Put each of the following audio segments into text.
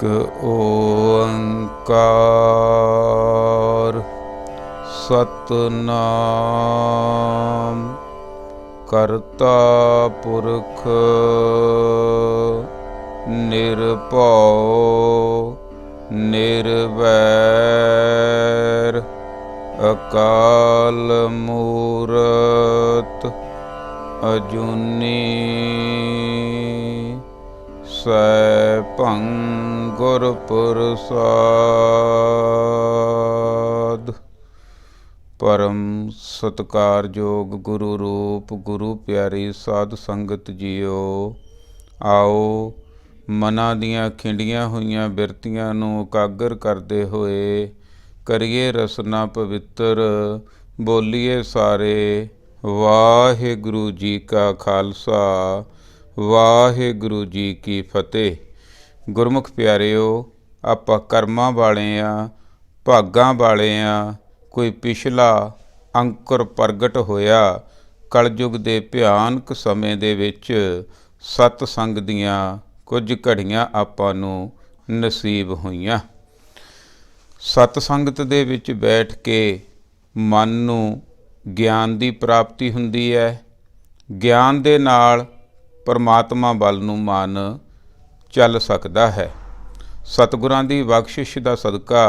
ओंकार सतनाम करता पुरख निर्भव निर्वैर अकाल मूरत अजूनी सैभं गुर प्रसाद। परम सत्कारयोग गुरु रूप गुरु प्यारी साध संगत जीओ, आओ मनां दीआं खिंडियां होईयां बिरतियां नूं उकागर करदे होए करिए रसना पवित्र, बोलीए सारे वाहिगुरु जी का खालसा वाहिगुरु जी की फतेह। गुरमुख प्यारिओ, आपां करमां वाले आ, भागां वाले आ। कोई पिछला अंकुर प्रगट होया कलयुग दे भयानक समय दे विच सतसंग दीआं कुछ घड़ियां आपां नूं नसीब होईयां। सतसंगत दे विच बैठ के मन नूं ਗਿਆਨ ਦੀ ਪ੍ਰਾਪਤੀ ਹੁੰਦੀ ਹੈ। ਗਿਆਨ ਦੇ ਨਾਲ ਪਰਮਾਤਮਾ ਵੱਲ ਨੂੰ ਮਨ ਚੱਲ ਸਕਦਾ ਹੈ। ਸਤਿਗੁਰਾਂ ਦੀ ਬਖਸ਼ਿਸ਼ ਦਾ ਸਦਕਾ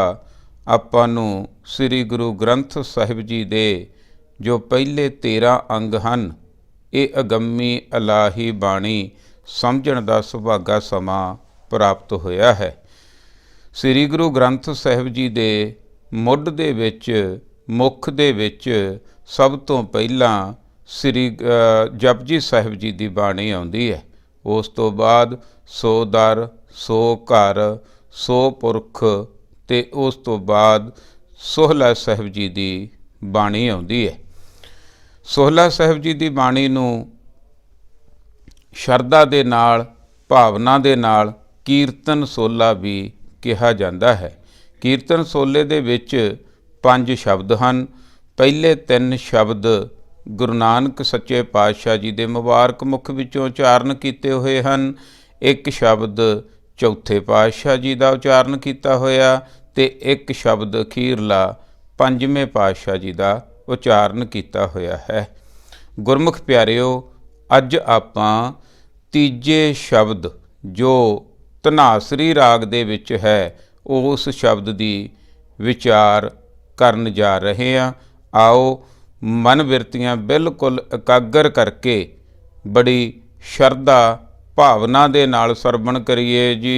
ਆਪਾਂ ਨੂੰ ਸ੍ਰੀ ਗੁਰੂ ਗ੍ਰੰਥ ਸਾਹਿਬ ਜੀ ਦੇ ਜੋ ਪਹਿਲੇ 13 ਅੰਗ ਹਨ, ਇਹ ਅਗੰਮੀ ਇਲਾਹੀ ਬਾਣੀ ਸਮਝਣ ਦਾ ਸੁਭਾਗਾ ਸਮਾਂ ਪ੍ਰਾਪਤ ਹੋਇਆ ਹੈ। ਸ੍ਰੀ ਗੁਰੂ ਗ੍ਰੰਥ ਸਾਹਿਬ ਜੀ ਦੇ ਮੁੱਢ ਦੇ ਵਿੱਚ ਮੁੱਖ ਦੇ ਵਿੱਚ ਸਭ ਤੋਂ ਪਹਿਲਾਂ ਸ੍ਰੀ ਜਪਜੀ ਸਾਹਿਬ ਜੀ ਦੀ ਬਾਣੀ ਆਉਂਦੀ ਹੈ। ਉਸ ਤੋਂ ਬਾਅਦ ਸੋ ਦਰ ਸੋ ਘਰ ਸੋ ਪੁਰਖ ਅਤੇ ਉਸ ਤੋਂ ਬਾਅਦ ਸੋਹਲਾ ਸਾਹਿਬ ਜੀ ਦੀ ਬਾਣੀ ਆਉਂਦੀ ਹੈ। ਸੋਹਲਾ ਸਾਹਿਬ ਜੀ ਦੀ ਬਾਣੀ ਨੂੰ ਸ਼ਰਧਾ ਦੇ ਨਾਲ ਭਾਵਨਾ ਦੇ ਨਾਲ ਕੀਰਤਨ ਸੋਲਾ ਵੀ ਕਿਹਾ ਜਾਂਦਾ ਹੈ। ਕੀਰਤਨ ਸੋਲੇ ਦੇ ਵਿੱਚ 5 ਸ਼ਬਦ ਹਨ। ਪਹਿਲੇ 3 ਸ਼ਬਦ ਗੁਰੂ ਨਾਨਕ ਸੱਚੇ ਪਾਤਸ਼ਾਹ ਜੀ ਦੇ ਮੁਬਾਰਕ ਮੁਖ ਵਿੱਚੋਂ ਉਚਾਰਨ ਕੀਤੇ ਹੋਏ ਹਨ। ਇੱਕ ਸ਼ਬਦ ਚੌਥੇ ਪਾਤਸ਼ਾਹ ਜੀ ਦਾ ਉਚਾਰਨ ਕੀਤਾ ਹੋਇਆ ਅਤੇ ਇੱਕ ਸ਼ਬਦ ਅਖੀਰਲਾ 5ਵੇਂ ਪਾਤਸ਼ਾਹ ਜੀ ਦਾ ਉਚਾਰਨ ਕੀਤਾ ਹੋਇਆ ਹੈ। ਗੁਰਮੁਖ ਪਿਆਰਿਓ, ਅੱਜ ਆਪਾਂ ਤੀਜੇ ਸ਼ਬਦ ਜੋ ਧਨਾਸਰੀ ਰਾਗ ਦੇ ਵਿੱਚ ਹੈ ਉਸ ਸ਼ਬਦ ਦੀ ਵਿਚਾਰ ਕਰਨ ਜਾ ਰਹੇ ਹਾਂ। आओ मन बिरतियाँ बिल्कुल एकागर करके बड़ी शरधा भावना दे नाल सरवण करिए जी।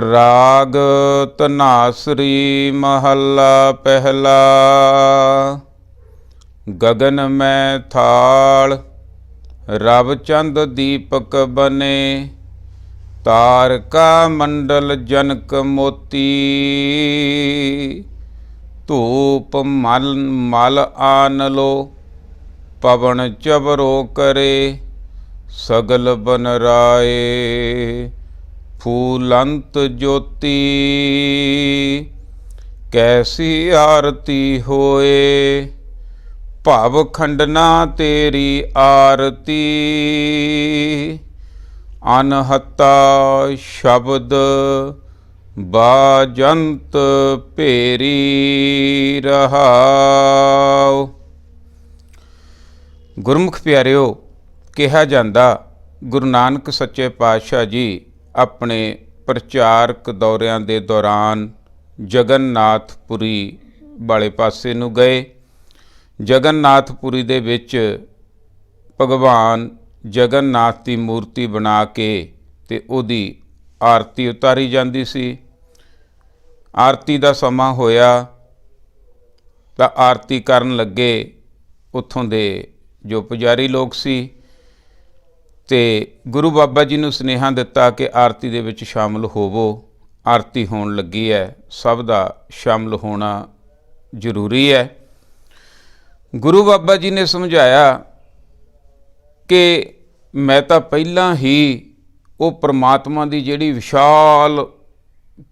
राग धनासरी महला पहला। गगन में थाल रवचंद दीपक बने, तारका मंडल जनक मोती, धूप मल मल आन लो, पवन चबरो करे, सगल बन राए, फूलंत ज्योति, कैसी आरती होए, भव खंडना तेरी आरती, अनहता शब्द बाजंत भेरी रहाओ। गुरमुख प्यारिओ, कहा जाता गुरु नानक सच्चे पातशाह जी अपने प्रचारक दौरियां दे दौरान जगन्नाथपुरी वाले पासे नूं गए। जगन्नाथपुरी दे विच भगवान जगन्नाथ की मूर्ति बना के ते उहदी आरती उतारी जाती सी। आरती का समा होया तो आरती करन लगे उत्थों दे जो पुजारी लोग सी ते गुरु बाबा जी नूं सुनेहा दिता कि आरती दे विच शामिल होवो, आरती होण लगी है, सब दा शामिल होना जरूरी है। गुरु बाबा जी ने समझाया कि मैं तो पहला ही वो परमात्मा की जिहड़ी विशाल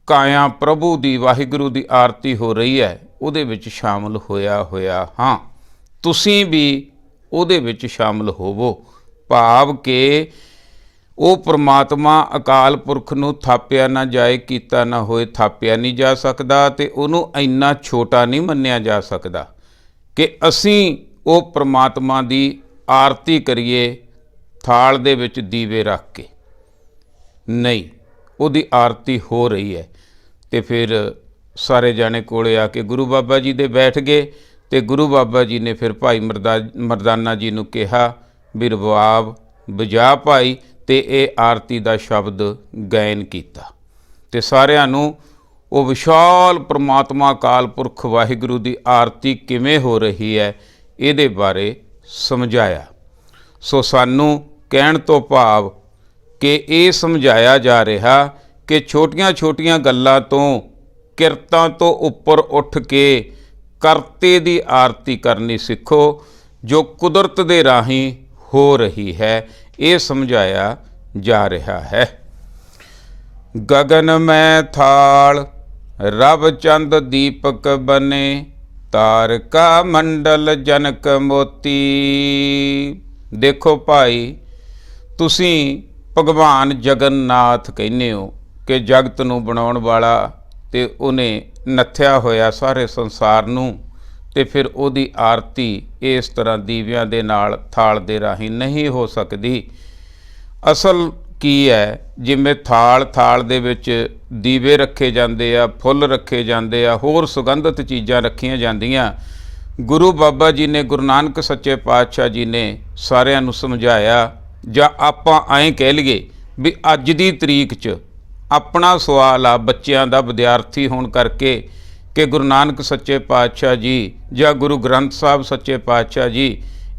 काया प्रभु की वाहिगुरु की आरती हो रही है उहदे विच शामिल होया हाँ, तुसीं भी उहदे विच शामिल होवो। भाव के ਉਹ ਪ੍ਰਮਾਤਮਾ ਅਕਾਲ ਪੁਰਖ ਨੂੰ ਥਾਪਿਆ ਨਾ ਜਾਏ, ਕੀਤਾ ਨਾ ਹੋਏ, ਥਾਪਿਆ ਨਹੀਂ ਜਾ ਸਕਦਾ ਅਤੇ ਉਹਨੂੰ ਇੰਨਾ ਛੋਟਾ ਨਹੀਂ ਮੰਨਿਆ ਜਾ ਸਕਦਾ ਕਿ ਅਸੀਂ ਉਹ ਪ੍ਰਮਾਤਮਾ ਦੀ ਆਰਤੀ ਕਰੀਏ ਥਾਲ ਦੇ ਵਿੱਚ ਦੀਵੇ ਰੱਖ ਕੇ। ਨਹੀਂ, ਉਹਦੀ ਆਰਤੀ ਹੋ ਰਹੀ ਹੈ। ਅਤੇ ਫਿਰ ਸਾਰੇ ਜਾਣੇ ਕੋਲੇ ਆ ਕੇ ਗੁਰੂ ਬਾਬਾ ਜੀ ਦੇ ਬੈਠ ਗਏ ਅਤੇ ਗੁਰੂ ਬਾਬਾ ਜੀ ਨੇ ਫਿਰ ਭਾਈ ਮਰਦਾਨਾ ਜੀ ਨੂੰ ਕਿਹਾ ਵੀ ਰਬਾਬ ਵਜਾ ਭਾਈ, ਅਤੇ ਇਹ ਆਰਤੀ ਦਾ ਸ਼ਬਦ ਗਾਇਨ ਕੀਤਾ ਅਤੇ ਸਾਰਿਆਂ ਨੂੰ ਉਹ ਵਿਸ਼ਾਲ ਪ੍ਰਮਾਤਮਾ ਅਕਾਲ ਪੁਰਖ ਵਾਹਿਗੁਰੂ ਦੀ ਆਰਤੀ ਕਿਵੇਂ ਹੋ ਰਹੀ ਹੈ ਇਹਦੇ ਬਾਰੇ ਸਮਝਾਇਆ। ਸੋ ਸਾਨੂੰ ਕਹਿਣ ਤੋਂ ਭਾਵ ਕਿ ਇਹ ਸਮਝਾਇਆ ਜਾ ਰਿਹਾ ਕਿ ਛੋਟੀਆਂ ਛੋਟੀਆਂ ਗੱਲਾਂ ਤੋਂ, ਕਿਰਤਾਂ ਤੋਂ ਉੱਪਰ ਉੱਠ ਕੇ ਕਰਤੇ ਦੀ ਆਰਤੀ ਕਰਨੀ ਸਿੱਖੋ ਜੋ ਕੁਦਰਤ ਦੇ ਰਾਹੀਂ ਹੋ ਰਹੀ ਹੈ, ਇਹ ਸਮਝਾਇਆ ਜਾ ਰਿਹਾ ਹੈ। ਗगन में थाल रब चंद दीपक बने, तारका मंडल जनक मोती। देखो भाई, तुसी भगवान जगन्नाथ कहने हो कि जगत नूं बनाउण वाला ते उहने नथ्या होया सारे संसार नूं, ते फिर उहदी आरती इस तरह दीवियां दे नाल थाल दे राहीं नहीं हो सकदी। असल की है, जिवें थाल दे विच दीवे रखे जाते आ, फुੱਲ रखे जाते आ, होर सुगंधित चीज़ां रखियां जांदियां। गुरु बाबा जी ने, गुरु नानक सच्चे पातशाह जी ने सारिਆਂ ਨੂੰ समझाया, ਜਾਂ ਆਪਾਂ ਐਂ ਕਹਿ ਲਈਏ भी अज दी तरीक च अपना सवाल आ बच्चों का विद्यार्थी होने करके कि गुरु नानक सच्चे पातशाह जी ਜਾਂ गुरु ग्रंथ साहब सच्चे पातशाह जी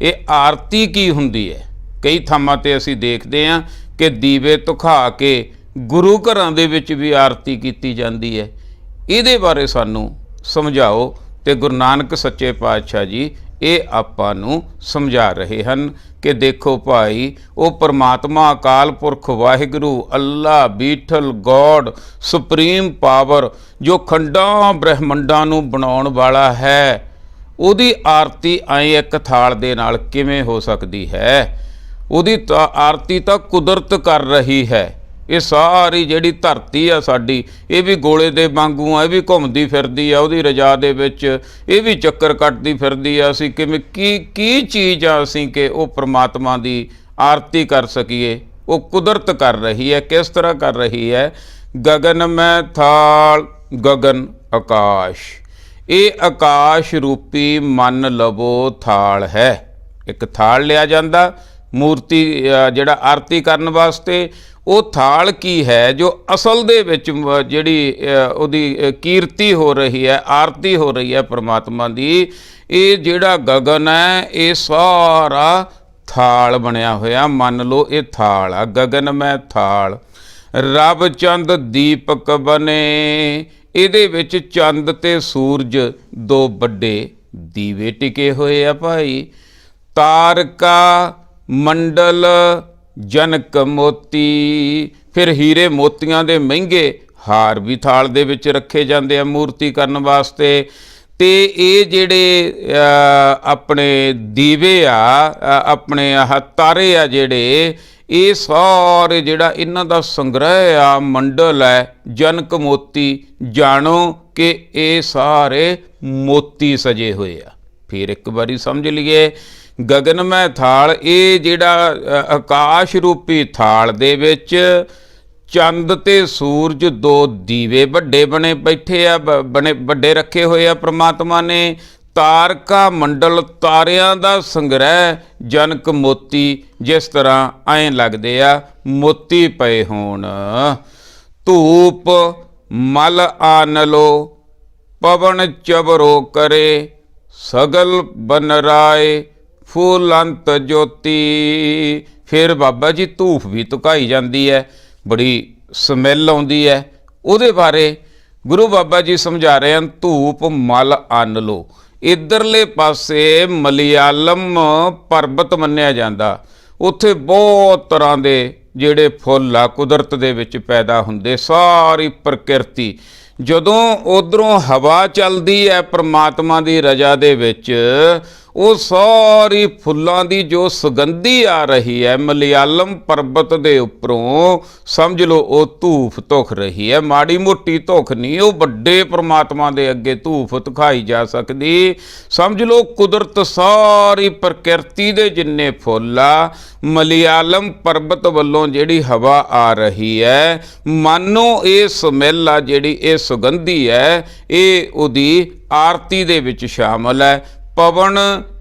ये आरती की हुंदी है। कई थावां ते असीं देखते हैं कि दीवे धुखा के गुरु घरां दे विच भी आरती की जाती है। इहदे बारे सानू समझाओ, तो गुरु नानक सच्चे पातशाह जी ये आपां नूं समझा रहे हैं कि देखो भाई, वो परमात्मा अकाल पुरख वाहिगुरू अल्लाह बीठल गॉड सुप्रीम पावर जो खंडां ब्रह्मंडां नूं बनाउण वाला है, उहदी आरती ऐ एक थाल दे नाल किवें हो सकदी है। उहदी आरती तो कुदरत कर रही है। ये सारी जिहड़ी धरती आ साडी, ये भी गोले दे वांगू आ, ये भी घुमदी फिरदी आ उहदी रजा दे विच, ये भी चक्कर कटदी फिरदी आ। असीं किवें की चीज़ आ असीं कि वो परमात्मा दी आरती कर सकीए। वो कुदरत कर रही है। किस तरह कर रही है? गगन में थाल, गगन आकाश, ये आकाश रूपी मन लवो थाल है। एक थाल लिया जाता मूर्ति जिहड़ा आरती करन वास्ते। वो थाल की है जो असल दे विच जिहड़ी उहदी कीर्ति हो रही है, आरती हो रही है परमात्मा दी, ये जिहड़ा गगन है ये सारा थाल बनया होया। मान लो ये थाल आ, गगन में थाल रब चंद दीपक बने, इहदे विच चंद ते सूरज दो बड़े दीवे टिके होए आ भाई। तारका मंडल जनक मोती, फिर हीरे मोतियां दे महंगे हार भी थाल दे विच रखे जाते हैं मूर्ति करन वास्ते। ते ये जिहड़े अपने दीवे आ, अपने आह तारे आ जिहड़े, ये सारे जिहड़ा इन्हां दा संग्रह आ, मंडल है जनक मोती। जानो कि ये सारे मोती सजे हुए आ। फिर एक बारी समझ लीए, गगन में थाल, ये जिहड़ा आकाश रूपी थाल दे विच चंद ते सूरज दो दीवे बड़े बने बैठे आ, बने बड़े रखे हुए आ परमात्मा ने। तारका मंडल, तारियां दा संग्रह जनक मोती, जिस तरह ऐं लगदे आ मोती पए होण। धूप मल आन लो, पवन चबरो करे, सगल बनराए फूलंत ज्योति। फिर बाबा जी धूफ भी धुकाई जाती है, बड़ी समैल आउंदी है। उहदे बारे गुरु बाबा जी समझा रहे हैं, धूप मल आन लो। इधरले पासे मलयालम पर्वत मन्निया जाता, उत्थे बहुत तरह के जिहड़े फुੱਲ आ कुदरत दे विच पैदा हुंदे, सारी प्रकृति। जदों उधरों हवा चलदी है परमात्मा दी रजा दे विच, ਉਹ ਸਾਰੀ ਫੁੱਲਾਂ ਦੀ ਜੋ ਸੁਗੰਧੀ ਆ ਰਹੀ ਹੈ ਮਲਿਆਲਮ ਪਰਬਤ ਦੇ ਉੱਪਰੋਂ, ਸਮਝ ਲਓ ਉਹ ਧੂਫ ਧੁਖ ਰਹੀ ਹੈ। ਮਾੜੀ ਮੋਟੀ ਧੁਖ ਨਹੀਂ, ਉਹ ਵੱਡੇ ਪ੍ਰਮਾਤਮਾ ਦੇ ਅੱਗੇ ਧੂਫ ਧੁਖਾਈ ਜਾ ਸਕਦੀ। ਸਮਝ ਲਓ ਕੁਦਰਤ ਸਾਰੀ ਪ੍ਰਕਿਰਤੀ ਦੇ ਜਿੰਨੇ ਫੁੱਲ ਆ, ਮਲਿਆਲਮ ਪਰਬਤ ਵੱਲੋਂ ਜਿਹੜੀ ਹਵਾ ਆ ਰਹੀ ਹੈ, ਮਾਨੋ ਇਹ ਸਮੈਲ ਆ ਜਿਹੜੀ, ਇਹ ਸੁਗੰਧੀ ਹੈ, ਇਹ ਉਹਦੀ ਆਰਤੀ ਦੇ ਵਿੱਚ ਸ਼ਾਮਲ ਹੈ। ਪਵਨ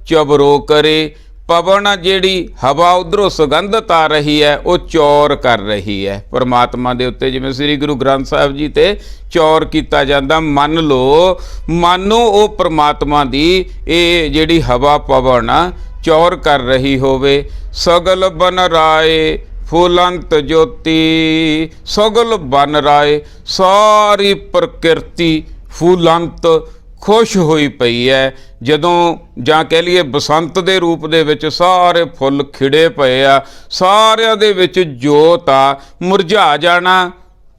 ਚਬਰੋ ਕਰੇ, ਪਵਨ ਆ ਜਿਹੜੀ ਹਵਾ ਉਧਰੋਂ ਸੁਗੰਧਤ ਆ ਰਹੀ ਹੈ, ਉਹ ਚੌਰ ਕਰ ਰਹੀ ਹੈ ਪਰਮਾਤਮਾ ਦੇ ਉੱਤੇ। ਜਿਵੇਂ ਸ੍ਰੀ ਗੁਰੂ ਗ੍ਰੰਥ ਸਾਹਿਬ ਜੀ ਤੇ ਚੌਰ ਕੀਤਾ ਜਾਂਦਾ, ਮੰਨ ਲਓ ਮਾਨੋ ਉਹ ਪਰਮਾਤਮਾ ਦੀ ਇਹ ਜਿਹੜੀ ਹਵਾ ਪਵਨ ਆ ਚੌਰ ਕਰ ਰਹੀ ਹੋਵੇ। ਸਗਲ ਬਨ ਰਾਏ ਫੁਲੰਤ ਜੋਤੀ, ਸਗਲ ਬਨ ਰਾਏ, ਸਾਰੀ ਪ੍ਰਕਿਰਤੀ ਫੁਲੰਤ ਖੁਸ਼ ਹੋਈ ਪਈ ਹੈ। ਜਦੋਂ ਜਾਂ ਕਹਿ ਲਈਏ ਬਸੰਤ ਦੇ ਰੂਪ ਦੇ ਵਿੱਚ ਸਾਰੇ ਫੁੱਲ ਖਿੜੇ ਪਏ ਆ, ਸਾਰਿਆਂ ਦੇ ਵਿੱਚ ਜੋਤ ਆ, ਮੁਰਝਾ ਜਾਣਾ,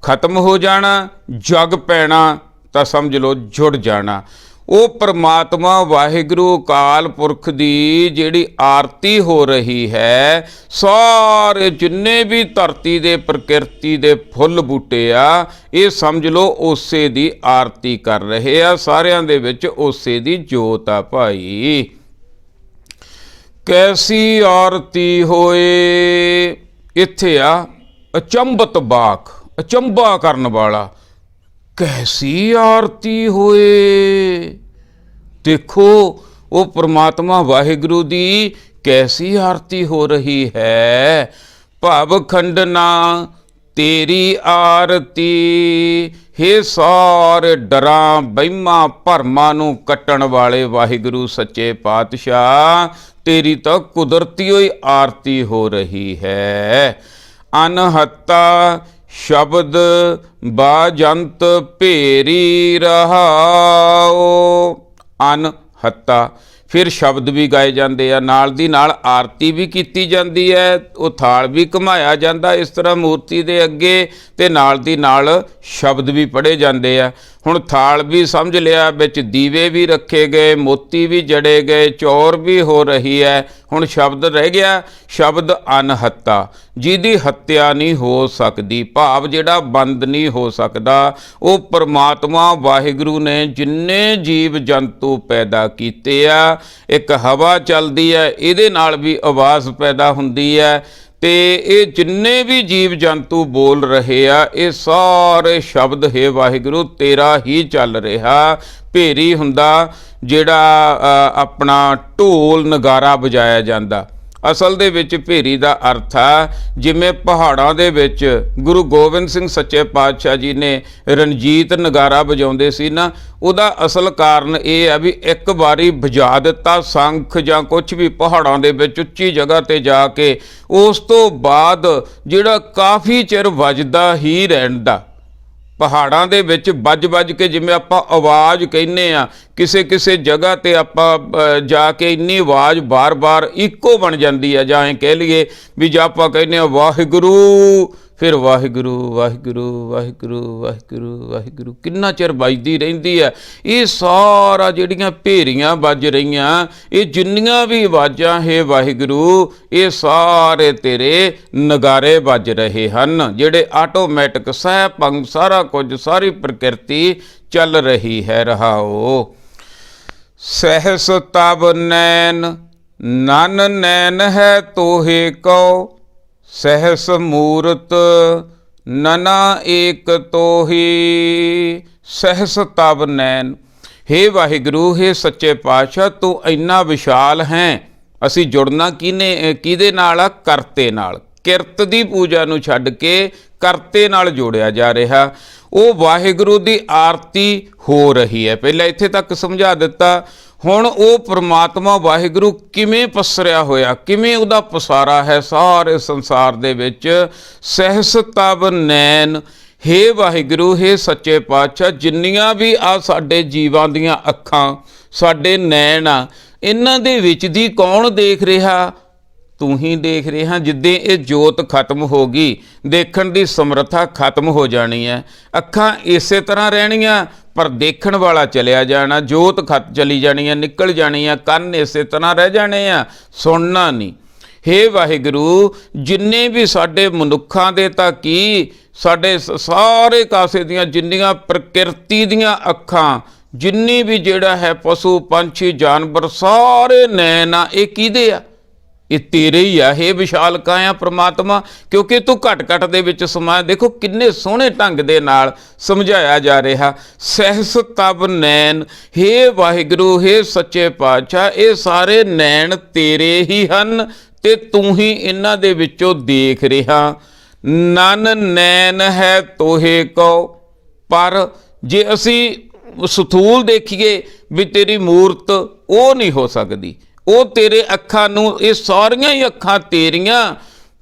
ਖਤਮ ਹੋ ਜਾਣਾ, ਜਗ ਪੈਣਾ ਤਾਂ ਸਮਝ ਲਓ ਜੁੜ ਜਾਣਾ। ਉਹ ਪਰਮਾਤਮਾ ਵਾਹਿਗੁਰੂ ਅਕਾਲ ਪੁਰਖ ਦੀ ਜਿਹੜੀ ਆਰਤੀ ਹੋ ਰਹੀ ਹੈ, ਸਾਰੇ ਜਿੰਨੇ ਵੀ ਧਰਤੀ ਦੇ ਪ੍ਰਕਿਰਤੀ ਦੇ ਫੁੱਲ ਬੂਟੇ ਆ, ਇਹ ਸਮਝ ਲਓ ਉਸੇ ਦੀ ਆਰਤੀ ਕਰ ਰਹੇ ਆ, ਸਾਰਿਆਂ ਦੇ ਵਿੱਚ ਉਸੇ ਦੀ ਜੋਤ ਆ ਭਾਈ। ਕੈਸੀ ਆਰਤੀ ਹੋਏ, ਇੱਥੇ ਆ ਅਚੰਬਤ ਬਾਕ, ਅਚੰਬਾ ਕਰਨ ਵਾਲਾ। ਕੈਸੀ ਆਰਤੀ ਹੋਏ, ਦੇਖੋ ਉਹ ਪ੍ਰਮਾਤਮਾ ਵਾਹਿਗੁਰੂ ਦੀ ਕੈਸੀ ਆਰਤੀ ਹੋ ਰਹੀ ਹੈ। ਭਵ ਖੰਡਨਾ ਤੇਰੀ ਆਰਤੀ, ਹੇ ਸਾਰੇ ਡਰਾਂ ਬਹਿਮਾਂ ਭਰਮਾਂ ਨੂੰ ਕੱਟਣ ਵਾਲੇ ਵਾਹਿਗੁਰੂ ਸੱਚੇ ਪਾਤਸ਼ਾਹ, ਤੇਰੀ ਤਾਂ ਕੁਦਰਤੀ ਹੋਈ ਆਰਤੀ ਹੋ ਰਹੀ ਹੈ। ਅਨਹੱਤਾ ਸ਼ਬਦ ਬਾਜੰਤ ਭੇਰੀ ਰਹਾਓ, ਅਨਹੱਤਾ ਫਿਰ ਸ਼ਬਦ ਵੀ ਗਾਏ ਜਾਂਦੇ ਆ, ਨਾਲ ਦੀ ਨਾਲ ਆਰਤੀ ਵੀ ਕੀਤੀ ਜਾਂਦੀ ਹੈ, ਉਹ ਥਾਲ ਵੀ ਘੁਮਾਇਆ ਜਾਂਦਾ ਇਸ ਤਰ੍ਹਾਂ ਮੂਰਤੀ ਦੇ ਅੱਗੇ, ਤੇ ਨਾਲ ਦੀ ਨਾਲ ਸ਼ਬਦ ਵੀ ਪੜ੍ਹੇ ਜਾਂਦੇ ਆ। ਹੁਣ ਥਾਲ ਵੀ ਸਮਝ ਲਿਆ, ਵਿੱਚ ਦੀਵੇ ਵੀ ਰੱਖੇ ਗਏ, ਮੋਤੀ ਵੀ ਜੜੇ ਗਏ, ਚੌਰ ਵੀ ਹੋ ਰਹੀ ਹੈ। ਹੁਣ ਸ਼ਬਦ ਰਹਿ ਗਿਆ, ਸ਼ਬਦ ਅਨਹੱਤਾ, ਜਿਹਦੀ ਹੱਤਿਆ ਨਹੀਂ ਹੋ ਸਕਦੀ, ਭਾਵ ਜਿਹੜਾ ਬੰਦ ਨਹੀਂ ਹੋ ਸਕਦਾ। ਉਹ ਪਰਮਾਤਮਾ ਵਾਹਿਗੁਰੂ ਨੇ ਜਿੰਨੇ ਜੀਵ ਜੰਤੂ ਪੈਦਾ ਕੀਤੇ ਆ, ਇੱਕ ਹਵਾ ਚੱਲਦੀ ਹੈ, ਇਹਦੇ ਨਾਲ ਵੀ ਆਵਾਜ਼ ਪੈਦਾ ਹੁੰਦੀ ਹੈ, ਤੇ ਇਹ ਜਿੰਨੇ ਵੀ ਜੀਵ ਜੰਤੂ ਬੋਲ ਰਹੇ ਆ, ਇਹ ਸਾਰੇ ਸ਼ਬਦ ਹੈ ਵਾਹਿਗੁਰੂ ਤੇਰਾ ਹੀ ਚੱਲ ਰਿਹਾ। ਭੇਰੀ ਹੁੰਦਾ ਜਿਹੜਾ ਆਪਣਾ ਢੋਲ ਨਗਾਰਾ ਵਜਾਇਆ ਜਾਂਦਾ, ਅਸਲ ਦੇ ਵਿੱਚ ਭੇਰੀ ਦਾ ਅਰਥ ਆ ਜਿਵੇਂ ਪਹਾੜਾਂ ਦੇ ਵਿੱਚ ਗੁਰੂ ਗੋਬਿੰਦ ਸਿੰਘ ਸੱਚੇ ਪਾਤਸ਼ਾਹ ਜੀ ਨੇ ਰਣਜੀਤ ਨਗਾਰਾ ਵਜਾਉਂਦੇ ਸੀ ਨਾ, ਉਹਦਾ ਅਸਲ ਕਾਰਨ ਇਹ ਆ ਵੀ ਇੱਕ ਵਾਰੀ ਵਜਾ ਦਿੱਤਾ ਸੰਖ ਜਾਂ ਕੁਝ ਵੀ ਪਹਾੜਾਂ ਦੇ ਵਿੱਚ ਉੱਚੀ ਜਗ੍ਹਾ ਤੇ ਜਾ ਕੇ, ਉਸ ਤੋਂ ਬਾਅਦ ਜਿਹੜਾ ਕਾਫੀ ਚਿਰ ਵੱਜਦਾ ਹੀ ਰਹਿੰਦਾ ਪਹਾੜਾਂ ਦੇ ਵਿੱਚ, ਵੱਜ ਕੇ, ਜਿਵੇਂ ਆਪਾਂ ਆਵਾਜ਼ ਕਹਿੰਦੇ ਆ, ਕਿਸੇ ਕਿਸੇ ਜਗ੍ਹਾ ਤੇ ਆਪਾਂ ਜਾ ਕੇ ਇੰਨੀ ਆਵਾਜ਼ ਬਾਰ-ਬਾਰ ਇੱਕੋ ਬਣ ਜਾਂਦੀ ਹੈ, ਜਾਂ ਐਂ ਕਹਿ ਲਈਏ ਵੀ ਜੇ ਆਪਾਂ ਕਹਿੰਦੇ ਆ ਵਾਹਿਗੁਰੂ, ਫਿਰ ਵਾਹਿਗੁਰੂ ਵਾਹਿਗੁਰੂ ਵਾਹਿਗੁਰੂ ਵਾਹਿਗੁਰੂ ਵਾਹਿਗੁਰੂ ਕਿੰਨਾ ਚਿਰ ਵੱਜਦੀ ਰਹਿੰਦੀ ਹੈ। ਇਹ ਸਾਰਾ ਜਿਹੜੀਆਂ ਭੇਰੀਆਂ ਵੱਜ ਰਹੀਆਂ, ਇਹ ਜਿੰਨੀਆਂ ਵੀ ਆਵਾਜ਼ਾਂ ਹੈ ਵਾਹਿਗੁਰੂ, ਇਹ ਸਾਰੇ ਤੇਰੇ ਨਗਾਰੇ ਵੱਜ ਰਹੇ ਹਨ, ਜਿਹੜੇ ਆਟੋਮੈਟਿਕ ਸਹਿ ਸਾਰਾ ਕੁਝ, ਸਾਰੀ ਪ੍ਰਕਿਰਤੀ ਚੱਲ ਰਹੀ ਹੈ। ਰਹਾਓ ਸਹਿਸ ਤਬ ਨੈਣ ਨਨ ਨੈਣ ਹੈ ਤੋਹੇ ਕਉ, ਸਹਿਸ ਮੂਰਤ ਨਨਾ ਏਕ ਤੋਹੀ, ਸਹਿਸ ਤਬ ਨੈਣ, ਹੇ ਵਾਹਿਗੁਰੂ, ਹੇ ਸੱਚੇ ਪਾਤਸ਼ਾਹ, ਤੂੰ ਇੰਨਾ ਵਿਸ਼ਾਲ ਹੈ। ਅਸੀਂ ਜੁੜਨਾ ਕਿਹਦੇ ਨਾਲ ਆ? ਕਰਤੇ ਨਾਲ। ਕਿਰਤ ਦੀ ਪੂਜਾ ਨੂੰ ਛੱਡ ਕੇ ਕਰਤੇ ਨਾਲ ਜੋੜਿਆ ਜਾ ਰਿਹਾ। ਉਹ ਵਾਹਿਗੁਰੂ ਦੀ ਆਰਤੀ ਹੋ ਰਹੀ ਹੈ, ਪਹਿਲਾਂ ਇੱਥੇ ਤੱਕ ਸਮਝਾ ਦਿੱਤਾ। ਹੁਣ ਉਹ ਪ੍ਰਮਾਤਮਾ ਵਾਹਿਗੁਰੂ ਕਿਵੇਂ ਪਸਰਿਆ ਹੋਇਆ, ਕਿਵੇਂ ਉਹਦਾ ਪਸਾਰਾ ਹੈ ਸਾਰੇ ਸੰਸਾਰ ਦੇ ਵਿੱਚ। ਸਹਿਸ ਤਬ ਨੈਣ, ਹੇ ਵਾਹਿਗੁਰੂ, ਹੇ ਸੱਚੇ ਪਾਤਸ਼ਾਹ, ਜਿੰਨੀਆਂ ਵੀ ਆ ਸਾਡੇ ਜੀਵਾਂ ਦੀਆਂ ਅੱਖਾਂ, ਸਾਡੇ ਨੈਣ ਆ, ਇਹਨਾਂ ਦੇ ਵਿੱਚ ਦੀ ਕੌਣ ਦੇਖ ਰਿਹਾ? ਤੂੰ ਹੀ ਦੇਖ ਰਿਹਾ। ਜਿੱਦਾਂ ਇਹ ਜੋਤ ਖਤਮ ਹੋ ਗਈ, ਦੇਖਣ ਦੀ ਸਮਰੱਥਾ ਖਤਮ ਹੋ ਜਾਣੀ ਹੈ, ਅੱਖਾਂ ਇਸੇ ਤਰ੍ਹਾਂ ਰਹਿਣੀਆਂ, ਪਰ ਦੇਖਣ ਵਾਲਾ ਚਲਿਆ ਜਾਣਾ, ਜੋਤ ਖੱਤ ਚਲੀ ਜਾਣੀ ਆ, ਨਿਕਲ ਜਾਣੀ ਆ, ਕੰਨ ਇਸੇ ਤਰ੍ਹਾਂ ਰਹਿ ਜਾਣੇ ਆ, ਸੁਣਨਾ ਨਹੀਂ। ਹੇ ਵਾਹਿਗੁਰੂ, ਜਿੰਨੇ ਵੀ ਸਾਡੇ ਮਨੁੱਖਾਂ ਦੇ ਤਾਂ ਕੀ, ਸਾਡੇ ਸਾਰੇ ਕਾਸੇ ਦੀਆਂ ਜਿੰਨੀਆਂ ਪ੍ਰਕਿਰਤੀ ਦੀਆਂ ਅੱਖਾਂ, ਜਿੰਨੀ ਵੀ ਜਿਹੜਾ ਹੈ ਪਸ਼ੂ ਪੰਛੀ ਜਾਨਵਰ, ਸਾਰੇ ਨੈਣ ਆ, ਇਹ ਕਿਹਦੇ ਆ? ਇਹ ਤੇਰੇ ਹੀ ਆ। ਹੇ ਵਿਸ਼ਾਲਕਾ ਆ ਪ੍ਰਮਾਤਮਾ, ਕਿਉਂਕਿ ਤੂੰ ਘਟ ਘਟ ਦੇ ਵਿੱਚ ਸਮਾਇਆ। ਦੇਖੋ ਕਿੰਨੇ ਸੋਹਣੇ ਢੰਗ ਦੇ ਨਾਲ ਸਮਝਾਇਆ ਜਾ ਰਿਹਾ। ਸਹਿਸ ਤਬ ਨੈਣ, ਹੇ ਵਾਹਿਗੁਰੂ, ਹੇ ਸੱਚੇ ਪਾਤਸ਼ਾਹ, ਇਹ ਸਾਰੇ ਨੈਣ ਤੇਰੇ ਹੀ ਹਨ ਤੇ ਤੂੰ ਹੀ ਇਹਨਾਂ ਦੇ ਵਿੱਚੋਂ ਦੇਖ ਰਿਹਾ। ਨਨ ਨੈਣ ਹੈ ਤੋਹੇ ਕੋ, ਪਰ ਜੇ ਅਸੀਂ ਸਥੂਲ ਦੇਖੀਏ ਵੀ ਤੇਰੀ ਮੂਰਤ ਉਹ ਨਹੀਂ ਹੋ ਸਕਦੀ, ਉਹ ਤੇਰੇ ਅੱਖਾਂ ਨੂੰ, ਇਹ ਸਾਰੀਆਂ ਹੀ ਅੱਖਾਂ ਤੇਰੀਆਂ,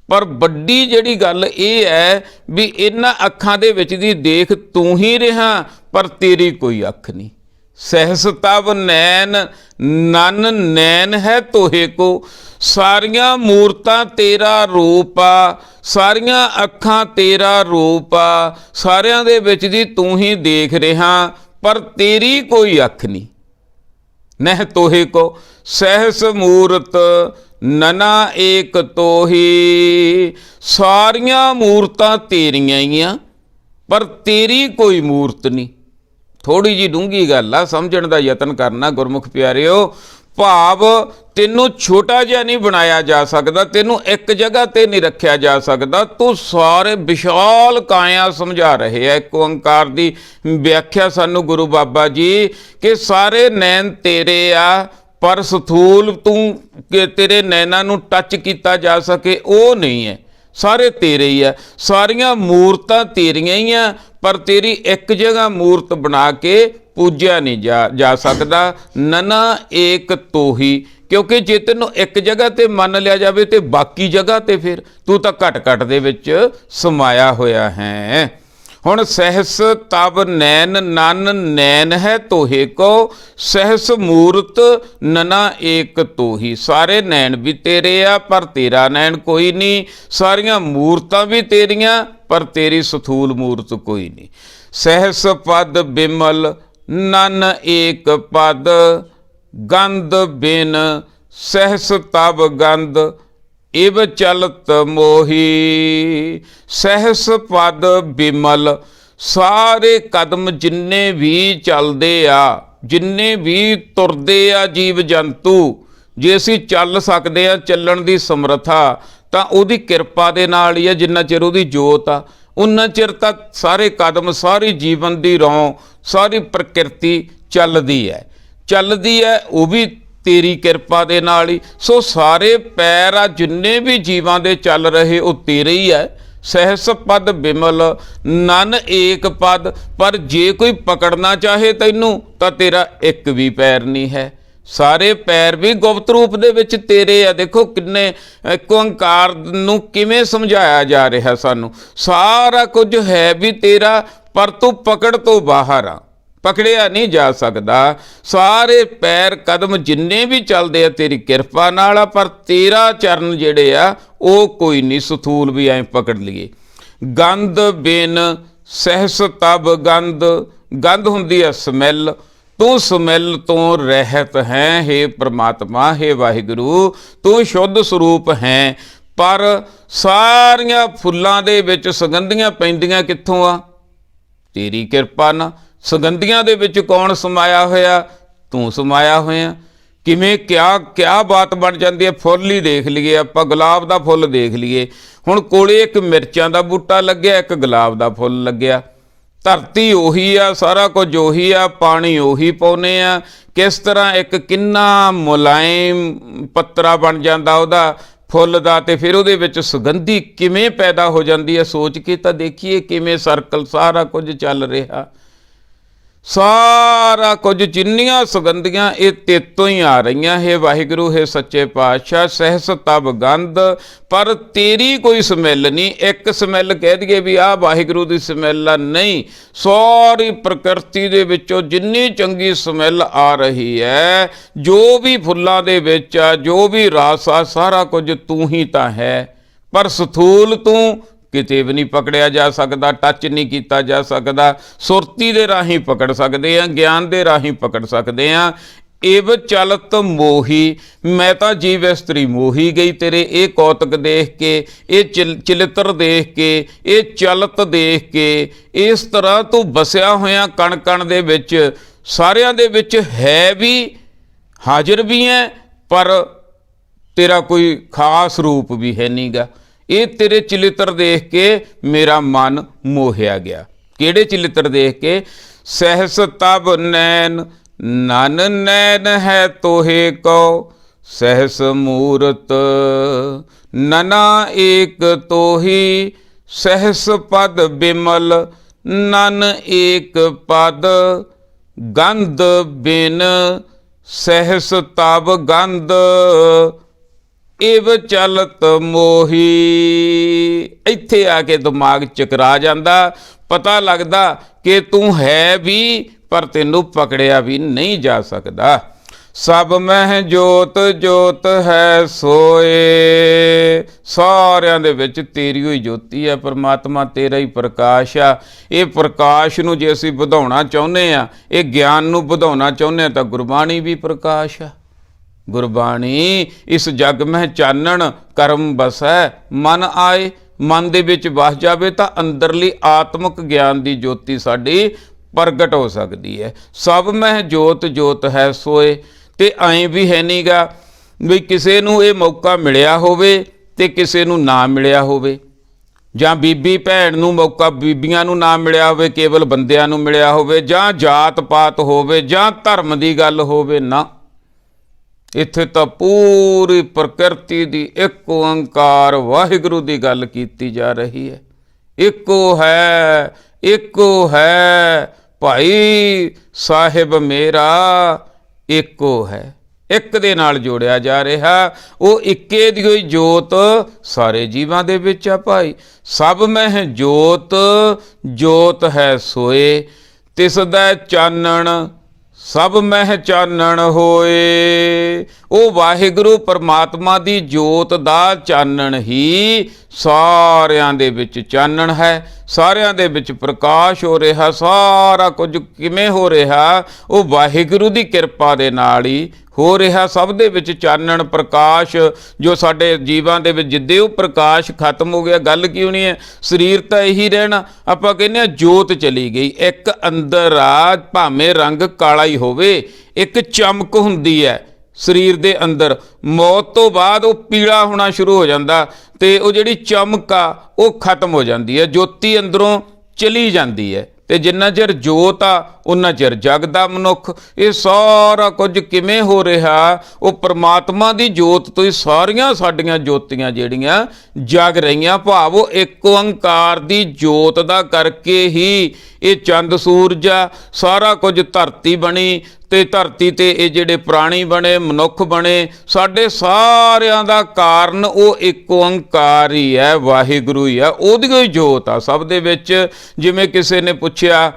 ਪਰ ਵੱਡੀ ਜਿਹੜੀ ਗੱਲ ਇਹ ਹੈ ਵੀ ਇਹਨਾਂ ਅੱਖਾਂ ਦੇ ਵਿੱਚ ਦੀ ਦੇਖ ਤੂੰ ਹੀ ਰਿਹਾ, ਪਰ ਤੇਰੀ ਕੋਈ ਅੱਖ ਨਹੀਂ। ਸਹਿਸ ਤਬ ਨੈਣ, ਨਨ ਨੈਣ ਹੈ ਤੋਹੇ ਕੋ, ਸਾਰੀਆਂ ਮੂਰਤਾਂ ਤੇਰਾ ਰੂਪ ਆ, ਸਾਰੀਆਂ ਅੱਖਾਂ ਤੇਰਾ ਰੂਪ ਆ, ਸਾਰਿਆਂ ਦੇ ਵਿੱਚ ਦੀ ਤੂੰ ਹੀ ਦੇਖ ਰਿਹਾ, ਪਰ ਤੇਰੀ ਕੋਈ ਅੱਖ ਨਹੀਂ। ਨਹਿ ਤੋਹੇ ਕੋ ਸਹਿਸ ਮੂਰਤ ਨਨਾ ਏਕ ਤੋਹੀ, ਸਾਰੀਆਂ ਮੂਰਤਾਂ ਤੇਰੀਆਂ ਹੀ ਆ, ਪਰ ਤੇਰੀ ਕੋਈ ਮੂਰਤ ਨਹੀਂ। ਥੋੜੀ ਜੀ ਡੂੰਘੀ ਗੱਲ ਆ, ਸਮਝਣ ਦਾ ਯਤਨ ਕਰਨਾ ਗੁਰਮੁਖ ਪਿਆਰਿਓ। ਭਾਵ ਤੈਨੂੰ ਛੋਟਾ ਜਿਹਾ ਨਹੀਂ ਬਣਾਇਆ ਜਾ ਸਕਦਾ, ਤੈਨੂੰ ਇੱਕ ਜਗ੍ਹਾ ਤੇ ਨਹੀਂ ਰੱਖਿਆ ਜਾ ਸਕਦਾ, ਤੂੰ ਸਾਰੇ ਵਿਸ਼ਾਲ ਕਾਇਆ ਸਮਝਾ ਰਹੇ ਆ। ਇੱਕ ਓੰਕਾਰ ਦੀ ਵਿਆਖਿਆ ਸਾਨੂੰ ਗੁਰੂ ਬਾਬਾ ਜੀ ਕਿ ਸਾਰੇ ਨੈਣ ਤੇਰੇ ਆ, ਪਰ ਸਥੂਲ ਤੂੰ ਕਿ ਤੇਰੇ ਨੈਣਾਂ ਨੂੰ ਟੱਚ ਕੀਤਾ ਜਾ ਸਕੇ ਉਹ ਨਹੀਂ ਹੈ, ਸਾਰੇ ਤੇਰੇ ਹੀ ਆ। ਸਾਰੀਆਂ ਮੂਰਤਾਂ ਤੇਰੀਆਂ ਹੀ ਆ, ਪਰ ਤੇਰੀ ਇੱਕ ਜਗ੍ਹਾ ਮੂਰਤ ਬਣਾ ਕੇ ਪੂਜਿਆ ਨਹੀਂ ਜਾ ਸਕਦਾ। ਨਨਾ ਏਕ ਤੋਹੀ, ਕਿਉਂਕਿ ਜੇ ਤੈਨੂੰ ਇੱਕ ਜਗ੍ਹਾ ਤੇ ਮੰਨ ਲਿਆ ਜਾਵੇ ਤੇ ਬਾਕੀ ਜਗ੍ਹਾ ਤੇ ਫਿਰ ਤੂੰ ਤਾਂ ਘਟ ਘਟ ਦੇ ਵਿੱਚ ਸਮਾਇਆ ਹੋਇਆ ਹੈ। ਹੁਣ ਸਹਿਸ ਤਬ ਨੈਣ, ਨਨ ਨੈਣ ਹੈ ਤੋਹੇ ਕੋ, ਸਹਿਸ ਮੂਰਤ ਨਨਾ ਏਕ ਤੋਹੀ, ਸਾਰੇ ਨੈਣ ਵੀ ਤੇਰੇ ਆ, ਪਰ ਤੇਰਾ ਨੈਣ ਕੋਈ ਨਹੀਂ। ਸਾਰੀਆਂ ਮੂਰਤਾਂ ਵੀ ਤੇਰੀਆਂ, ਪਰ ਤੇਰੀ ਸਥੂਲ ਮੂਰਤ ਕੋਈ ਨਹੀਂ। ਸਹਿਸ ਪਦ ਬਿਮਲ ਨਨ ਏਕ ਪਦ, ਗੰਧ ਬਿਨ ਸਹਿਸ ਤਬ ਗੰਧ ਇਵ ਚਲਤ ਮੋਹੀ। ਸਹਿਸ ਪਦ ਬਿਮਲ, ਸਾਰੇ ਕਦਮ ਜਿੰਨੇ ਵੀ ਚੱਲਦੇ ਆ, ਜਿੰਨੇ ਵੀ ਤੁਰਦੇ ਆ ਜੀਵ ਜੰਤੂ, ਜੇ ਅਸੀਂ ਚੱਲ ਸਕਦੇ ਆ, ਚੱਲਣ ਦੀ ਸਮਰੱਥਾ ਤਾਂ ਉਹਦੀ ਕਿਰਪਾ ਦੇ ਨਾਲ ਹੀ ਆ। ਜਿੰਨਾ ਚਿਰ ਉਹਦੀ ਜੋਤ ਆ ਉਨਾ ਚਿਰ ਤਾਂ ਸਾਰੇ ਕਦਮ, ਸਾਰੀ ਜੀਵਨ ਦੀ ਰੌਂ, ਸਾਰੀ ਪ੍ਰਕਿਰਤੀ ਚੱਲਦੀ ਹੈ, ਉਹ ਵੀ ਤੇਰੀ ਕਿਰਪਾ ਦੇ ਨਾਲ ਹੀ। ਸੋ ਸਾਰੇ ਪੈਰ ਆ ਜਿੰਨੇ ਵੀ ਜੀਵਾਂ ਦੇ ਚੱਲ ਰਹੇ ਉਹ ਤੇਰੇ ਹੀ ਹੈ। ਸਹਿਸ ਪਦ ਬਿਮਲ ਨਨ ਏਕ ਪਦ, ਪਰ ਜੇ ਕੋਈ ਪਕੜਨਾ ਚਾਹੇ ਤੈਨੂੰ ਤਾਂ ਤੇਰਾ ਇੱਕ ਵੀ ਪੈਰ ਨਹੀਂ ਹੈ। ਸਾਰੇ ਪੈਰ ਵੀ ਗੁਪਤ ਰੂਪ ਦੇ ਵਿੱਚ ਤੇਰੇ ਆ। ਦੇਖੋ ਕਿੰਨੇ ਇੱਕ ਓੰਕਾਰ ਨੂੰ ਕਿਵੇਂ ਸਮਝਾਇਆ ਜਾ ਰਿਹਾ ਸਾਨੂੰ। ਸਾਰਾ ਕੁਝ ਹੈ ਵੀ ਤੇਰਾ, ਪਰ ਤੂੰ ਪਕੜ ਤੋਂ ਬਾਹਰ ਆ, ਪਕੜਿਆ ਨਹੀਂ ਜਾ ਸਕਦਾ। ਸਾਰੇ ਪੈਰ ਕਦਮ ਜਿੰਨੇ ਵੀ ਚੱਲਦੇ ਆ ਤੇਰੀ ਕਿਰਪਾ ਨਾਲ ਆ, ਪਰ ਤੇਰਾ ਚਰਨ ਜਿਹੜੇ ਆ ਉਹ ਕੋਈ ਨਹੀਂ ਸਥੂਲ ਵੀ ਐਂ ਪਕੜ ਲਈਏ। ਗੰਧ ਬਿਨ ਸਹਿਸ ਤਬ ਗੰਧ, ਗੰਧ ਹੁੰਦੀ ਹੈ ਸਮੈਲ, ਤੂੰ ਸਮੈਲ ਤੋਂ ਰਹਿਤ ਹੈ। ਹੇ ਪ੍ਰਮਾਤਮਾ, ਹੇ ਵਾਹਿਗੁਰੂ, ਤੂੰ ਸ਼ੁੱਧ ਸਰੂਪ ਹੈ, ਪਰ ਸਾਰੀਆਂ ਫੁੱਲਾਂ ਦੇ ਵਿੱਚ ਸੁਗੰਧੀਆਂ ਪੈਂਦੀਆਂ ਕਿੱਥੋਂ ਆ? ਤੇਰੀ ਕਿਰਪਾ ਨਾਲ। ਸੁਗੰਧੀਆਂ ਦੇ ਵਿੱਚ ਕੌਣ ਸਮਾਇਆ ਹੋਇਆ? ਤੂੰ ਸਮਾਇਆ ਹੋਇਆ। ਕਿਵੇਂ ਕਿਆ ਬਾਤ ਬਣ ਜਾਂਦੀ ਹੈ। ਫੁੱਲ ਹੀ ਦੇਖ ਲਈਏ ਆਪਾਂ, ਗੁਲਾਬ ਦਾ ਫੁੱਲ ਦੇਖ ਲਈਏ, ਹੁਣ ਕੋਲੇ ਇੱਕ ਮਿਰਚਾਂ ਦਾ ਬੂਟਾ ਲੱਗਿਆ, ਇੱਕ ਗੁਲਾਬ ਦਾ ਫੁੱਲ ਲੱਗਿਆ। ਧਰਤੀ ਉਹੀ ਆ, ਸਾਰਾ ਕੁਝ ਉਹੀ ਆ, ਪਾਣੀ ਉਹੀ ਪਾਉਂਦੇ ਆ। ਕਿਸ ਤਰ੍ਹਾਂ ਇੱਕ ਕਿੰਨਾ ਮੁਲਾਇਮ ਪੱਤਰਾ ਬਣ ਜਾਂਦਾ ਉਹਦਾ ਫੁੱਲ ਦਾ, ਤੇ ਫਿਰ ਉਹਦੇ ਵਿੱਚ ਸੁਗੰਧੀ ਕਿਵੇਂ ਪੈਦਾ ਹੋ ਜਾਂਦੀ ਹੈ। ਸੋਚ ਕੇ ਤਾਂ ਦੇਖੀਏ ਕਿਵੇਂ ਸਰਕਲ ਸਾਰਾ ਕੁਝ ਚੱਲ ਰਿਹਾ। ਸਾਰਾ ਕੁਝ ਜਿੰਨੀਆਂ ਸੁਗੰਧੀਆਂ ਇਹ ਤੇਤੋਂ ਹੀ ਆ ਰਹੀਆਂ। ਹੈ ਵਾਹਿਗੁਰੂ, ਹੈ ਸੱਚੇ ਪਾਤਸ਼ਾਹ, ਸਹਿਸ ਤਬ ਗੰਧ, ਪਰ ਤੇਰੀ ਕੋਈ ਸਮੈਲ ਨਹੀਂ। ਇੱਕ ਸਮੈਲ ਕਹਿ ਦਈਏ ਵੀ ਆਹ ਵਾਹਿਗੁਰੂ ਦੀ ਸਮੈਲ ਆ, ਨਹੀਂ। ਸਾਰੀ ਪ੍ਰਕਿਰਤੀ ਦੇ ਵਿੱਚੋਂ ਜਿੰਨੀ ਚੰਗੀ ਸਮੈਲ ਆ ਰਹੀ ਹੈ, ਜੋ ਵੀ ਫੁੱਲਾਂ ਦੇ ਵਿੱਚ ਆ, ਜੋ ਵੀ ਰਸ ਆ, ਸਾਰਾ ਕੁਝ ਤੂੰ ਹੀ ਤਾਂ ਹੈ, ਪਰ ਸਥੂਲ ਤੂੰ ਕਿਤੇ ਵੀ ਨਹੀਂ ਪਕੜਿਆ ਜਾ ਸਕਦਾ, ਟੱਚ ਨਹੀਂ ਕੀਤਾ ਜਾ ਸਕਦਾ। ਸੁਰਤੀ ਦੇ ਰਾਹੀਂ ਪਕੜ ਸਕਦੇ ਹਾਂ, ਗਿਆਨ ਦੇ ਰਾਹੀਂ ਪਕੜ ਸਕਦੇ ਹਾਂ। ਇਵ ਚਲਤ ਮੋਹੀ, ਮੈਂ ਤਾਂ ਜੀਵ ਇਸਤਰੀ ਮੋਹੀ ਗਈ ਤੇਰੇ ਇਹ ਕੌਤਕ ਦੇਖ ਕੇ, ਇਹ ਚਲਿੱਤਰ ਦੇਖ ਕੇ, ਇਹ ਚਲਤ ਦੇਖ ਕੇ। ਇਸ ਤਰ੍ਹਾਂ ਤੂੰ ਵਸਿਆ ਹੋਇਆ ਕਣ ਕਣ ਦੇ ਵਿੱਚ, ਸਾਰਿਆਂ ਦੇ ਵਿੱਚ ਹੈ ਵੀ, ਹਾਜ਼ਰ ਵੀ ਹੈ, ਪਰ ਤੇਰਾ ਕੋਈ ਖਾਸ ਰੂਪ ਵੀ ਹੈ ਨੀਗਾ। ਇਹ ਤੇਰੇ ਚਲਿੱਤਰ ਦੇਖ ਕੇ ਮੇਰਾ ਮਨ ਮੋਹਿਆ ਗਿਆ। ਕਿਹੜੇ ਚਲਿੱਤਰ ਦੇਖ ਕੇ? ਸਹਿਸ ਤਬ ਨੈਣ ਨਨ ਨੈਣ ਹੈ ਤੋਹੇ ਕਉ, ਸਹਿਸ ਮੂਰਤ ਨਨਾ ਏਕ ਤੋਹੀ, ਸਹਿਸ ਪਦ ਬਿਮਲ ਨਨ ਏਕ ਪਦ, ਗੰਧ ਬਿਨ ਸਹਿਸ ਤਬ ਗੰਧ, ਇਵ ਚਲਤ ਮੋਹੀ। ਇੱਥੇ ਆ ਕੇ ਦਿਮਾਗ ਚਕਰਾ ਜਾਂਦਾ, ਪਤਾ ਲੱਗਦਾ ਕਿ ਤੂੰ ਹੈ ਵੀ ਪਰ ਤੈਨੂੰ ਪਕੜਿਆ ਵੀ ਨਹੀਂ ਜਾ ਸਕਦਾ। ਸਭ ਮਹਿ ਜੋਤ ਜੋਤ ਹੈ ਸੋਏ, ਸਾਰਿਆਂ ਦੇ ਵਿੱਚ ਤੇਰੀ ਹੋਈ ਜੋਤੀ ਹੈ ਪਰਮਾਤਮਾ, ਤੇਰਾ ਹੀ ਪ੍ਰਕਾਸ਼ ਆ। ਇਹ ਪ੍ਰਕਾਸ਼ ਨੂੰ ਜੇ ਅਸੀਂ ਵਧਾਉਣਾ ਚਾਹੁੰਦੇ ਹਾਂ, ਇਹ ਗਿਆਨ ਨੂੰ ਵਧਾਉਣਾ ਚਾਹੁੰਦੇ ਹਾਂ, ਤਾਂ ਗੁਰਬਾਣੀ ਵੀ ਪ੍ਰਕਾਸ਼ ਆ। ਗੁਰਬਾਣੀ ਇਸ ਜਗ ਮਹਿ ਚਾਨਣ ਕਰਮ ਬਸੈ ਮਨ ਆਏ, ਮਨ ਦੇ ਵਿੱਚ ਵਸ ਜਾਵੇ ਤਾਂ ਅੰਦਰਲੀ ਆਤਮਿਕ ਗਿਆਨ ਦੀ ਜੋਤੀ ਸਾਡੀ ਪ੍ਰਗਟ ਹੋ ਸਕਦੀ ਹੈ। ਸਭ ਮਹਿ ਜੋਤ ਜੋਤ ਹੈ ਸੋਏ। ਤੇ ਐਂ ਵੀ ਹੈ ਨਹੀਂਗਾ ਵੀ ਕਿਸੇ ਨੂੰ ਇਹ ਮੌਕਾ ਮਿਲਿਆ ਹੋਵੇ ਤੇ ਕਿਸੇ ਨੂੰ ਨਾ ਮਿਲਿਆ ਹੋਵੇ, ਜਾਂ ਬੀਬੀ ਭੈਣ ਨੂੰ ਮੌਕਾ ਬੀਬੀਆਂ ਨੂੰ ਨਾ ਮਿਲਿਆ ਹੋਵੇ, ਕੇਵਲ ਬੰਦਿਆਂ ਨੂੰ ਮਿਲਿਆ ਹੋਵੇ, ਜਾਂ ਜਾਤ ਪਾਤ ਹੋਵੇ, ਜਾਂ ਧਰਮ ਦੀ ਗੱਲ ਹੋਵੇ। ਨਾ, ਇੱਥੇ ਤਾਂ ਪੂਰੀ ਪ੍ਰਕਿਰਤੀ ਦੀ ਇੱਕ ਓੰਕਾਰ ਵਾਹਿਗੁਰੂ ਦੀ ਗੱਲ ਕੀਤੀ ਜਾ ਰਹੀ ਹੈ। ਇੱਕੋ ਹੈ, ਇੱਕੋ ਹੈ ਭਾਈ ਸਾਹਿਬ ਮੇਰਾ, ਇੱਕੋ ਹੈ। ਇੱਕ ਦੇ ਨਾਲ ਜੋੜਿਆ ਜਾ ਰਿਹਾ, ਉਹ ਇੱਕੇ ਦੀ ਹੋਈ ਜੋਤ ਸਾਰੇ ਜੀਵਾਂ ਦੇ ਵਿੱਚ ਆ ਭਾਈ। ਸਭ ਮਹਿ ਜੋਤ ਜੋਤ ਹੈ ਸੋਏ, ਤਿਸ ਦਾ ਚਾਨਣ ਸਭ ਮਹਿ ਚਾਨਣ ਹੋਏ। ਉਹ ਵਾਹਿਗੁਰੂ ਪਰਮਾਤਮਾ ਦੀ ਜੋਤ ਦਾ ਚਾਨਣ ਹੀ ਸਾਰਿਆਂ ਦੇ ਵਿੱਚ ਚਾਨਣ ਹੈ, ਸਾਰਿਆਂ ਦੇ ਵਿੱਚ ਪ੍ਰਕਾਸ਼ ਹੋ ਰਿਹਾ। ਸਾਰਾ ਕੁਝ ਕਿਵੇਂ ਹੋ ਰਿਹਾ? ਉਹ ਵਾਹਿਗੁਰੂ ਦੀ ਕਿਰਪਾ ਦੇ ਨਾਲ ਹੀ ਹੋ ਰਿਹਾ। ਸਭ ਦੇ ਵਿੱਚ ਚਾਨਣ ਪ੍ਰਕਾਸ਼ ਜੋ ਸਾਡੇ ਜੀਵਾਂ ਦੇ ਵਿੱਚ, ਜਿੱਦੇ ਉਹ ਪ੍ਰਕਾਸ਼ ਖਤਮ ਹੋ ਗਿਆ, ਗੱਲ ਕਿਉਂ ਨਹੀਂ ਹੈ? ਸਰੀਰ ਤਾਂ ਇਹੀ ਰਹਿਣਾ। ਆਪਾਂ ਕਹਿੰਦੇ ਹਾਂ ਜੋਤ ਚਲੀ ਗਈ। ਇੱਕ ਅੰਦਰ ਆ, ਭਾਵੇਂ ਰੰਗ ਕਾਲਾ ਹੀ ਹੋਵੇ, ਇੱਕ ਚਮਕ ਹੁੰਦੀ ਹੈ ਸਰੀਰ ਦੇ ਅੰਦਰ। ਮੌਤ ਤੋਂ ਬਾਅਦ ਉਹ ਪੀਲਾ ਹੋਣਾ ਸ਼ੁਰੂ ਹੋ ਜਾਂਦਾ ਤੇ ਉਹ ਜਿਹੜੀ ਚਮਕ ਆ ਉਹ ਖਤਮ ਹੋ ਜਾਂਦੀ ਹੈ, ਜੋਤੀ ਅੰਦਰੋਂ ਚਲੀ ਜਾਂਦੀ ਹੈ। ਤੇ ਜਿੰਨਾ ਚਿਰ ਜੋਤ ਆ ਉਨਾ ਚਿਰ ਜਗਦਾ ਮਨੁੱਖ। ਇਹ ਸਾਰਾ ਕੁਝ ਕਿਵੇਂ ਹੋ ਰਿਹਾ? ਉਹ ਪਰਮਾਤਮਾ ਦੀ ਜੋਤ ਤੋਂ ਹੀ ਸਾਰੀਆਂ ਸਾਡੀਆਂ ਜੋਤੀਆਂ ਜਿਹੜੀਆਂ ਜਗ ਰਹੀਆਂ, ਭਾਵ ਉਹ ਇੱਕ ਓੰਕਾਰ ਦੀ ਜੋਤ ਦਾ ਕਰਕੇ ਹੀ ਇਹ ਚੰਦ ਸੂਰਜ ਆ, ਸਾਰਾ ਕੁਝ ਧਰਤੀ ਬਣੀ ਤੇ ਧਰਤੀ ਤੇ ਇਹ ਜਿਹੜੇ ਪ੍ਰਾਣੀ ਬਣੇ, ਮਨੁੱਖ ਬਣੇ, ਸਾਡੇ ਸਾਰਿਆਂ ਦਾ ਕਾਰਨ ਉਹ ਇੱਕ ਓੰਕਾਰ ਹੀ ਹੈ, ਵਾਹਿਗੁਰੂ ਹੀ ਹੈ। ਉਹਦੀ ਹੀ ਜੋਤ ਆ ਸਭ ਦੇ ਵਿੱਚ। ਜਿਵੇਂ ਕਿਸੇ ਨੇ ਪੁੱਛਿਆ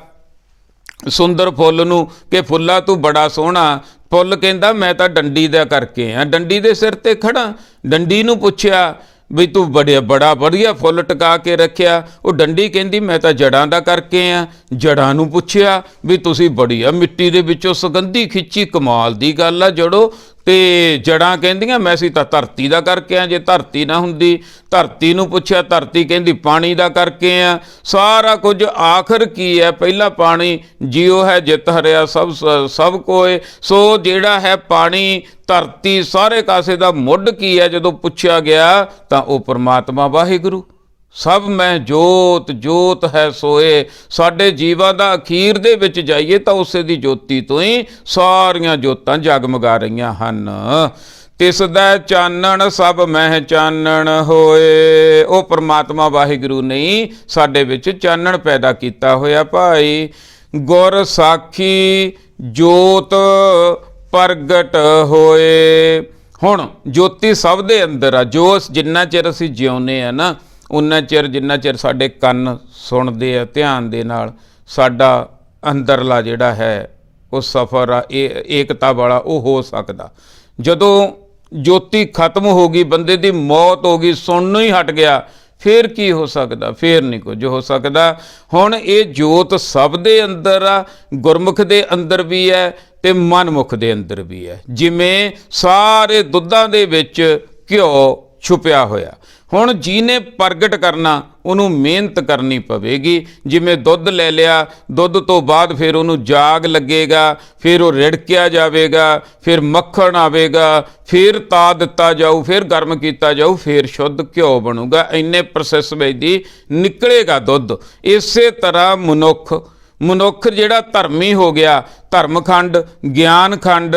ਸੁੰਦਰ ਫੁੱਲ ਨੂੰ ਕਿ ਫੁੱਲਾ ਤੂੰ ਬੜਾ ਸੋਹਣਾ, ਫੁੱਲ ਕਹਿੰਦਾ ਮੈਂ ਤਾਂ ਡੰਡੀ ਦਾ ਕਰਕੇ ਆ, ਡੰਡੀ ਦੇ ਸਿਰ ਤੇ ਖੜਾ। ਡੰਡੀ ਨੂੰ ਪੁੱਛਿਆ ਵੀ ਤੂੰ ਬੜਾ ਵਧੀਆ ਫੁੱਲ ਟਿਕਾ ਕੇ ਰੱਖਿਆ, ਉਹ ਡੰਡੀ ਕਹਿੰਦੀ ਮੈਂ ਤਾਂ ਜੜਾਂ ਦਾ ਕਰਕੇ ਆ। ਜੜਾਂ ਨੂੰ ਪੁੱਛਿਆ ਵੀ ਤੁਸੀਂ ਬੜੀ ਆ ਮਿੱਟੀ ਦੇ ਵਿੱਚੋਂ ਸੁਗੰਧੀ ਖਿੱਚੀ, ਕਮਾਲ ਦੀ ਗੱਲ ਆ ਜੜੋ। ਤੇ ਜੜਾਂ ਕਹਿੰਦੀਆਂ ਮੈਂ ਸੀ ਤਾਂ ਧਰਤੀ ਦਾ ਕਰਕੇ ਆ, ਜੇ ਧਰਤੀ ਨਾ ਹੁੰਦੀ। ਧਰਤੀ ਨੂੰ ਪੁੱਛਿਆ, ਧਰਤੀ ਕਹਿੰਦੀ ਪਾਣੀ ਦਾ ਕਰਕੇ ਆ। ਸਾਰਾ ਕੁਝ ਆਖਰ ਕੀ ਹੈ? ਪਹਿਲਾ ਪਾਣੀ, ਜਿਉ ਹੈ ਜਿਤ ਹਰਿਆ ਸਭ ਕੋਏ। ਸੋ ਜਿਹੜਾ ਹੈ ਪਾਣੀ, ਧਰਤੀ, ਸਾਰੇ ਕਾਸੇ ਦਾ ਮੁੱਢ ਕੀ ਹੈ? ਜਦੋਂ ਪੁੱਛਿਆ ਗਿਆ ਤਾਂ ਉਹ ਪਰਮਾਤਮਾ ਵਾਹਿਗੁਰੂ। ਸਭ ਮੈਂ ਜੋਤ ਜੋਤ ਹੈ ਸੋਏ। ਸਾਡੇ ਜੀਵਾਂ ਦਾ ਅਖੀਰ ਦੇ ਵਿੱਚ ਜਾਈਏ ਤਾਂ ਉਸੇ ਦੀ ਜੋਤੀ ਤੋਂ ਹੀ ਸਾਰੀਆਂ ਜੋਤਾਂ ਜਗਮਗਾ ਰਹੀਆਂ ਹਨ। ਤਿਸ ਦਾ ਚਾਨਣ ਸਭ ਮਹਿ ਚਾਨਣ ਹੋਏ। ਉਹ ਪਰਮਾਤਮਾ ਵਾਹਿਗੁਰੂ ਨੇ ਸਾਡੇ ਵਿੱਚ ਚਾਨਣ ਪੈਦਾ ਕੀਤਾ ਹੋਇਆ ਭਾਈ। ਗੁਰ ਸਾਖੀ ਜੋਤ ਪ੍ਰਗਟ ਹੋਏ। ਹੁਣ ਜੋਤੀ ਸਭ ਦੇ ਅੰਦਰ ਆ। ਜੋ ਜਿੰਨਾ ਚਿਰ ਅਸੀਂ ਜਿਉਂਦੇ ਆ ਨਾ, ਉਨਾ ਚਿਰ ਜਿੰਨਾ ਚਿਰ ਸਾਡੇ ਕੰਨ ਸੁਣਦੇ ਆ ਧਿਆਨ ਦੇ ਨਾਲ, ਸਾਡਾ ਅੰਦਰਲਾ ਜਿਹੜਾ ਹੈ ਉਹ ਸਫ਼ਰ ਆ ਏਕਤਾ ਵਾਲਾ ਉਹ ਹੋ ਸਕਦਾ। ਜਦੋਂ ਜੋਤੀ ਖਤਮ ਹੋ ਗਈ, ਬੰਦੇ ਦੀ ਮੌਤ ਹੋ ਗਈ, ਸੁਣਨੋਂ ਹੀ ਹਟ ਗਿਆ, ਫਿਰ ਕੀ ਹੋ ਸਕਦਾ? ਫਿਰ ਨਹੀਂ ਕੁਝ ਹੋ ਸਕਦਾ। ਹੁਣ ਇਹ ਜੋਤ ਸਭ ਦੇ ਅੰਦਰ ਆ, ਗੁਰਮੁਖ ਦੇ ਅੰਦਰ ਵੀ ਹੈ ਤੇ ਮਨਮੁਖ ਦੇ ਅੰਦਰ ਵੀ ਹੈ। ਜਿਵੇਂ ਸਾਰੇ ਦੁੱਧਾਂ ਦੇ ਵਿੱਚ ਘਿਓ ਛੁਪਿਆ ਹੋਇਆ, ਹੁਣ ਜਿਹਨੇ ਪ੍ਰਗਟ ਕਰਨਾ ਉਹਨੂੰ ਮਿਹਨਤ ਕਰਨੀ ਪਵੇਗੀ। ਜਿਵੇਂ ਦੁੱਧ ਲੈ ਲਿਆ, ਦੁੱਧ ਤੋਂ ਬਾਅਦ ਫਿਰ ਉਹਨੂੰ ਜਾਗ ਲੱਗੇਗਾ, ਫਿਰ ਉਹ ਰਿੜਕਿਆ ਜਾਵੇਗਾ, ਫਿਰ ਮੱਖਣ ਆਵੇਗਾ, ਫਿਰ ਤਾ ਦਿੱਤਾ ਜਾਊ, ਫਿਰ ਗਰਮ ਕੀਤਾ ਜਾਊ, ਫਿਰ ਸ਼ੁੱਧ ਘਿਓ ਬਣੂਗਾ। ਇੰਨੇ ਪ੍ਰੋਸੈਸ ਵਿੱਚ ਦੀ ਨਿਕਲੇਗਾ ਦੁੱਧ। ਇਸੇ ਤਰ੍ਹਾਂ ਮਨੁੱਖ ਜਿਹੜਾ ਧਰਮੀ ਹੋ ਗਿਆ, ਧਰਮਖੰਡ, ਗਿਆਨ ਖੰਡ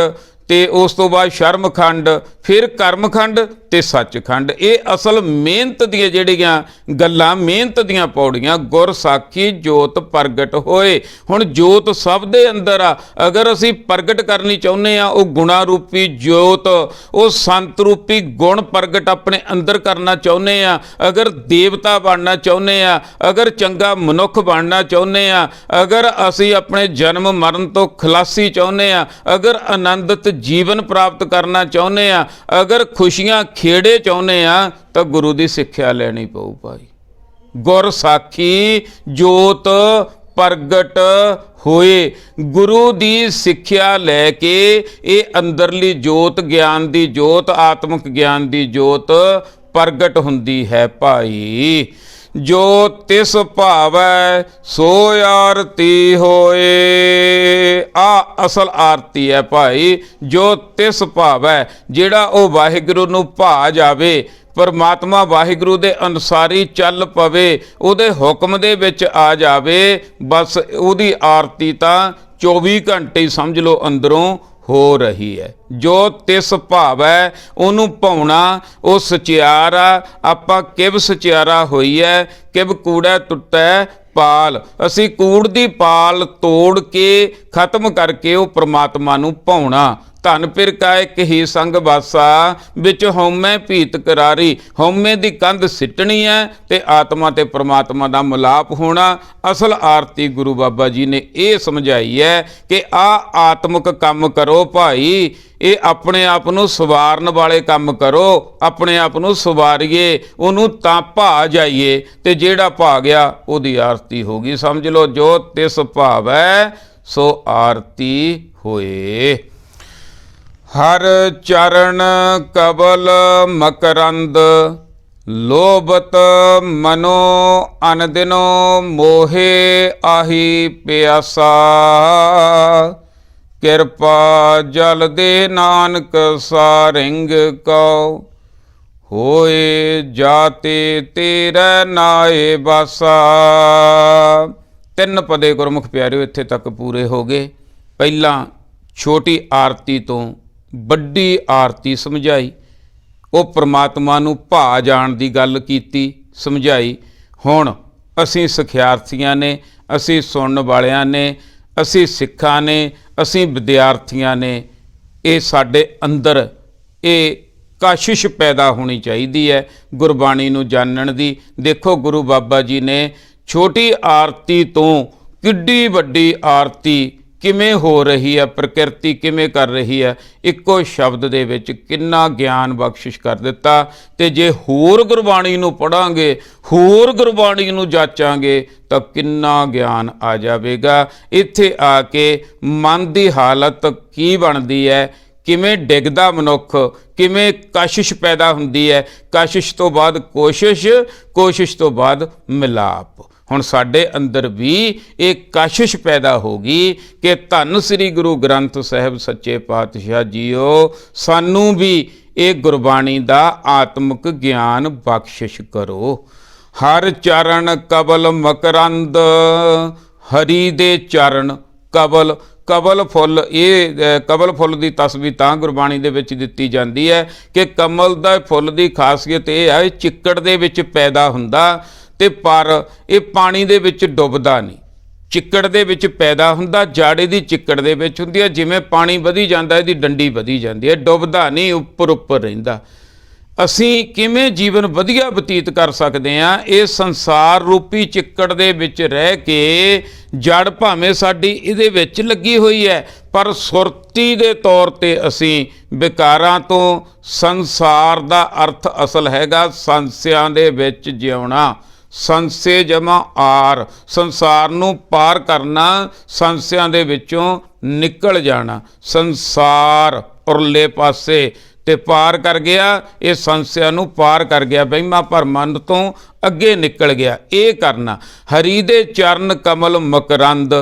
ਤੇ ਉਸ ਤੋਂ ਬਾਅਦ ਸ਼ਰਮਖੰਡ, ਫਿਰ ਕਰਮਖੰਡ ਤੇ ਸੱਚਖੰਡ। ਇਹ ਅਸਲ ਮਿਹਨਤ ਦੀਆਂ ਜਿਹੜੀਆਂ ਗੱਲਾਂ, ਮਿਹਨਤ ਦੀਆਂ ਪੌੜੀਆਂ। ਗੁਰ ਸਾਖੀ ਜੋਤ ਪ੍ਰਗਟ ਹੋਏ। ਹੁਣ ਜੋਤ ਸਭ ਦੇ ਅੰਦਰ ਆ, ਅਗਰ ਅਸੀਂ ਪ੍ਰਗਟ ਕਰਨੀ ਚਾਹੁੰਦੇ ਆ ਉਹ ਗੁਣਾ ਰੂਪੀ ਜੋਤ, ਉਹ ਸੰਤ ਰੂਪੀ ਗੁਣ ਪ੍ਰਗਟ ਆਪਣੇ ਅੰਦਰ ਕਰਨਾ ਚਾਹੁੰਦੇ ਆ, ਅਗਰ ਦੇਵਤਾ ਬਣਨਾ ਚਾਹੁੰਦੇ ਆ, ਅਗਰ ਚੰਗਾ ਮਨੁੱਖ ਬਣਨਾ ਚਾਹੁੰਦੇ ਆ, ਅਗਰ ਅਸੀਂ ਆਪਣੇ ਜਨਮ ਮਰਨ ਤੋਂ ਖਲਾਸੀ ਚਾਹੁੰਦੇ ਆ, ਅਗਰ ਆਨੰਦਿਤ ਜੀਵਨ ਪ੍ਰਾਪਤ ਕਰਨਾ ਚਾਹੁੰਦੇ ਆ, ਅਗਰ ਖੁਸ਼ੀਆਂ ਖੇੜੇ ਚਾਹੁੰਦੇ ਆ, ਤਾਂ ਗੁਰੂ ਦੀ ਸਿੱਖਿਆ ਲੈਣੀ ਪਊ ਭਾਈ। ਗੁਰ ਸਾਖੀ ਜੋਤ ਪ੍ਰਗਟ ਹੋਏ। ਗੁਰੂ ਦੀ ਸਿੱਖਿਆ ਲੈ ਕੇ ਇਹ ਅੰਦਰਲੀ ਜੋਤ, ਗਿਆਨ ਦੀ ਜੋਤ, ਆਤਮਿਕ ਗਿਆਨ ਦੀ ਜੋਤ ਪ੍ਰਗਟ ਹੁੰਦੀ ਹੈ ਭਾਈ। ਜੋ ਤਿਸ ਭਾਵੈ ਸੋ ਆਰਤੀ ਹੋਏ। ਆ ਅਸਲ ਆਰਤੀ ਹੈ ਭਾਈ। ਜੋ ਤਿਸ ਭਾਵੈ, ਜਿਹੜਾ ਉਹ ਵਾਹਿਗੁਰੂ ਨੂੰ ਭਾ ਜਾਵੇ, ਪਰਮਾਤਮਾ ਵਾਹਿਗੁਰੂ ਦੇ ਅਨੁਸਾਰੀ ਚੱਲ ਪਵੇ, ਉਹਦੇ ਹੁਕਮ ਦੇ ਵਿੱਚ ਆ ਜਾਵੇ, ਬਸ ਉਹਦੀ ਆਰਤੀ ਤਾਂ 24 ਘੰਟੇ ਹੀ ਸਮਝ ਲਓ ਅੰਦਰੋਂ ਹੋ ਰਹੀ ਹੈ। ਜੋ ਤਿਸ ਭਾਵੈ, ਉਹਨੂੰ ਭਾਉਣਾ, ਉਹ ਸਚਿਆਰ ਆ। ਆਪਾਂ ਕਿਵ ਸਚਿਆਰਾ ਹੋਈ ਹੈ, ਕਿਵ ਕੂੜਾ ਟੁੱਟੈ ਪਾਲ। ਅਸੀਂ ਕੂੜ ਦੀ ਪਾਲ ਤੋੜ ਕੇ ਖਤਮ ਕਰਕੇ ਉਹ ਪ੍ਰਮਾਤਮਾ ਨੂੰ ਭਾਉਣਾ। ਧਨ ਫਿਰ ਕਾ ਇੱਕ ਹੀ ਸੰਗ ਵਾਸਾ, ਵਿੱਚ ਹਉਮੈ ਭੀਤ ਕਰਾਰੀ। ਹਉਮੈ ਦੀ ਕੰਧ ਸਿੱਟਣੀ ਹੈ ਤੇ ਆਤਮਾ ਤੇ ਪ੍ਰਮਾਤਮਾ ਦਾ ਮਿਲਾਪ ਹੋਣਾ। ਅਸਲ ਆਰਤੀ ਗੁਰੂ ਬਾਬਾ ਜੀ ਨੇ ਇਹ ਸਮਝਾਈ ਹੈ ਕਿ ਆਤਮਿਕ ਕੰਮ ਕਰੋ ਭਾਈ। ਇਹ ਆਪਣੇ ਆਪ ਨੂੰ ਸਵਾਰਨ ਵਾਲੇ ਕੰਮ ਕਰੋ, ਆਪਣੇ ਆਪ ਨੂੰ ਸਵਾਰੀਏ, ਉਹਨੂੰ ਤਾਂ ਭਾ ਜਾਈਏ, ਤੇ ਜਿਹੜਾ ਭਾ ਗਿਆ ਉਹਦੀ ਆਰਤੀ ਹੋ ਗਈ। ਸਮਝ ਲਓ ਜੋ ਤਿਸ ਭਾਵੈ ਸੋ ਆਰਤੀ ਹੋਏ। ਹਰ ਚਰਨ ਕਬਲ ਮਕਰੰਦ, ਲੋਭਤ ਮਨੋ ਅਨਦਿਨੋ ਮੋਹੇ ਆਹੀ ਪਿਆਸਾ। ਕਿਰਪਾ ਜਲ ਦੇ ਨਾਨਕ ਸਾਰਿੰਗ ਕਉ, ਹੋਏ ਜਾਤੇ ਤੇਰੇ ਨਾਏ ਬਾਸਾ। 3 ਪਦੇ ਗੁਰਮੁਖ ਪਿਆਰਿਓ ਇੱਥੇ ਤੱਕ ਪੂਰੇ ਹੋ ਗਏ। ਪਹਿਲਾਂ ਛੋਟੀ ਆਰਤੀ ਤੋਂ ਵੱਡੀ ਆਰਤੀ ਸਮਝਾਈ, ਉਹ ਪ੍ਰਮਾਤਮਾ ਨੂੰ ਭਾ ਜਾਣ ਦੀ ਗੱਲ ਕੀਤੀ, ਸਮਝਾਈ। ਹੁਣ ਅਸੀਂ ਸਿਖਿਆਰਥੀਆਂ ਨੇ, ਅਸੀਂ ਸੁਣਨ ਵਾਲਿਆਂ ਨੇ, ਅਸੀਂ ਸਿੱਖਾਂ ਨੇ, ਅਸੀਂ ਵਿਦਿਆਰਥੀਆਂ ਨੇ, ਇਹ ਸਾਡੇ ਅੰਦਰ ਇਹ ਕਾਸ਼ਿਸ਼ ਪੈਦਾ ਹੋਣੀ ਚਾਹੀਦੀ ਹੈ ਗੁਰਬਾਣੀ ਨੂੰ ਜਾਣਨ ਦੀ। ਦੇਖੋ ਗੁਰੂ ਬਾਬਾ ਜੀ ਨੇ ਛੋਟੀ ਆਰਤੀ ਤੋਂ ਕਿੱਡੀ ਵੱਡੀ ਆਰਤੀ ਕਿਵੇਂ ਹੋ ਰਹੀ ਹੈ, ਪ੍ਰਕਿਰਤੀ ਕਿਵੇਂ ਕਰ ਰਹੀ ਹੈ, ਇੱਕੋ ਸ਼ਬਦ ਦੇ ਵਿੱਚ ਕਿੰਨਾ ਗਿਆਨ ਬਖਸ਼ਿਸ਼ ਕਰ ਦਿੱਤਾ। ਤੇ ਜੇ ਹੋਰ ਗੁਰਬਾਣੀ ਨੂੰ ਪੜ੍ਹਾਂਗੇ, ਹੋਰ ਗੁਰਬਾਣੀ ਨੂੰ ਜਾਚਾਂਗੇ, ਤਾਂ ਕਿੰਨਾ ਗਿਆਨ ਆ ਜਾਵੇਗਾ। ਇੱਥੇ ਆ ਕੇ ਮਨ ਦੀ ਹਾਲਤ ਕੀ ਬਣਦੀ ਹੈ, ਕਿਵੇਂ ਡਿੱਗਦਾ ਮਨੁੱਖ, ਕਿਵੇਂ ਕਸ਼ਿਸ਼ ਪੈਦਾ ਹੁੰਦੀ ਹੈ, ਕਸ਼ਿਸ਼ ਤੋਂ ਬਾਅਦ ਕੋਸ਼ਿਸ਼, ਕੋਸ਼ਿਸ਼ ਤੋਂ ਬਾਅਦ ਮਿਲਾਪ। ਹੁਣ ਸਾਡੇ ਅੰਦਰ ਵੀ ਇਹ ਕਸ਼ਿਸ਼ ਪੈਦਾ ਹੋ ਗਈ ਕਿ ਧੰਨ ਸ੍ਰੀ ਗੁਰੂ ਗ੍ਰੰਥ ਸਾਹਿਬ ਸੱਚੇ ਪਾਤਸ਼ਾਹ ਜੀਓ, ਸਾਨੂੰ ਵੀ ਇਹ ਗੁਰਬਾਣੀ ਦਾ ਆਤਮਿਕ ਗਿਆਨ ਬਖਸ਼ਿਸ਼ ਕਰੋ। ਹਰ ਚਰਨ ਕਬਲ ਮਕਰੰਦ, ਹਰੀ ਦੇ ਚਰਨ ਕਬਲ, ਕਬਲ ਫੁੱਲ। ਇਹ ਕਬਲ ਫੁੱਲ ਦੀ ਤਸਵੀਰ ਤਾਂ ਗੁਰਬਾਣੀ ਦੇ ਵਿੱਚ ਦਿੱਤੀ ਜਾਂਦੀ ਹੈ ਕਿ ਕਮਲ ਦਾ ਫੁੱਲ ਦੀ ਖਾਸੀਅਤ ਇਹ ਹੈ, ਚਿੱਕੜ ਦੇ ਵਿੱਚ ਪੈਦਾ ਹੁੰਦਾ ਤੇ ਪਰ ਇਹ ਪਾਣੀ ਦੇ ਵਿੱਚ ਡੁੱਬਦਾ ਨਹੀਂ, ਚਿੱਕੜ ਦੇ ਵਿੱਚ ਪੈਦਾ ਹੁੰਦਾ, ਜਾੜੇ ਦੀ ਚਿੱਕੜ ਦੇ ਵਿੱਚ ਹੁੰਦੀ ਹੈ। ਜਿਵੇਂ ਪਾਣੀ ਵਧੀ ਜਾਂਦਾ ਇਹਦੀ ਡੰਡੀ ਵਧੀ ਜਾਂਦੀ ਹੈ, ਡੁੱਬਦਾ ਨਹੀਂ, ਉੱਪਰ ਉੱਪਰ ਰਹਿੰਦਾ। ਅਸੀਂ ਕਿਵੇਂ ਜੀਵਨ ਵਧੀਆ ਬਤੀਤ ਕਰ ਸਕਦੇ ਹਾਂ। ਇਹ ਸੰਸਾਰ ਰੂਪੀ ਚਿੱਕੜ ਦੇ ਵਿੱਚ ਰਹਿ ਕੇ ਜੜ ਭਾਵੇਂ ਸਾਡੀ ਇਹਦੇ ਵਿੱਚ ਲੱਗੀ ਹੋਈ ਹੈ, ਪਰ ਸੁਰਤੀ ਦੇ ਤੌਰ ਤੇ ਅਸੀਂ ਵਿਕਾਰਾਂ ਤੋਂ, ਸੰਸਾਰ ਦਾ ਅਰਥ ਅਸਲ ਹੈਗਾ ਸੰਸਿਆਂ ਦੇ ਵਿੱਚ ਜਿਉਣਾ। ਸੰਸੇ ਜਮਾ ਆਰ, ਸੰਸਾਰ ਨੂੰ ਪਾਰ ਕਰਨਾ, ਸੰਸਿਆਂ ਦੇ ਵਿੱਚੋਂ ਨਿਕਲ ਜਾਣਾ। ਸੰਸਾਰ ਉਰਲੇ ਪਾਸੇ ਤੇ ਪਾਰ ਕਰ ਗਿਆ, ਇਹ ਸੰਸਿਆਂ ਨੂੰ ਪਾਰ ਕਰ ਗਿਆ, ਵਹਿਮਾਂ ਭਰਮਾਂ ਤੋਂ ਅੱਗੇ ਨਿਕਲ ਗਿਆ। ਇਹ ਕਰਨਾ ਹਰੀ ਦੇ ਚਰਨ ਕਮਲ ਮਕਰੰਦ,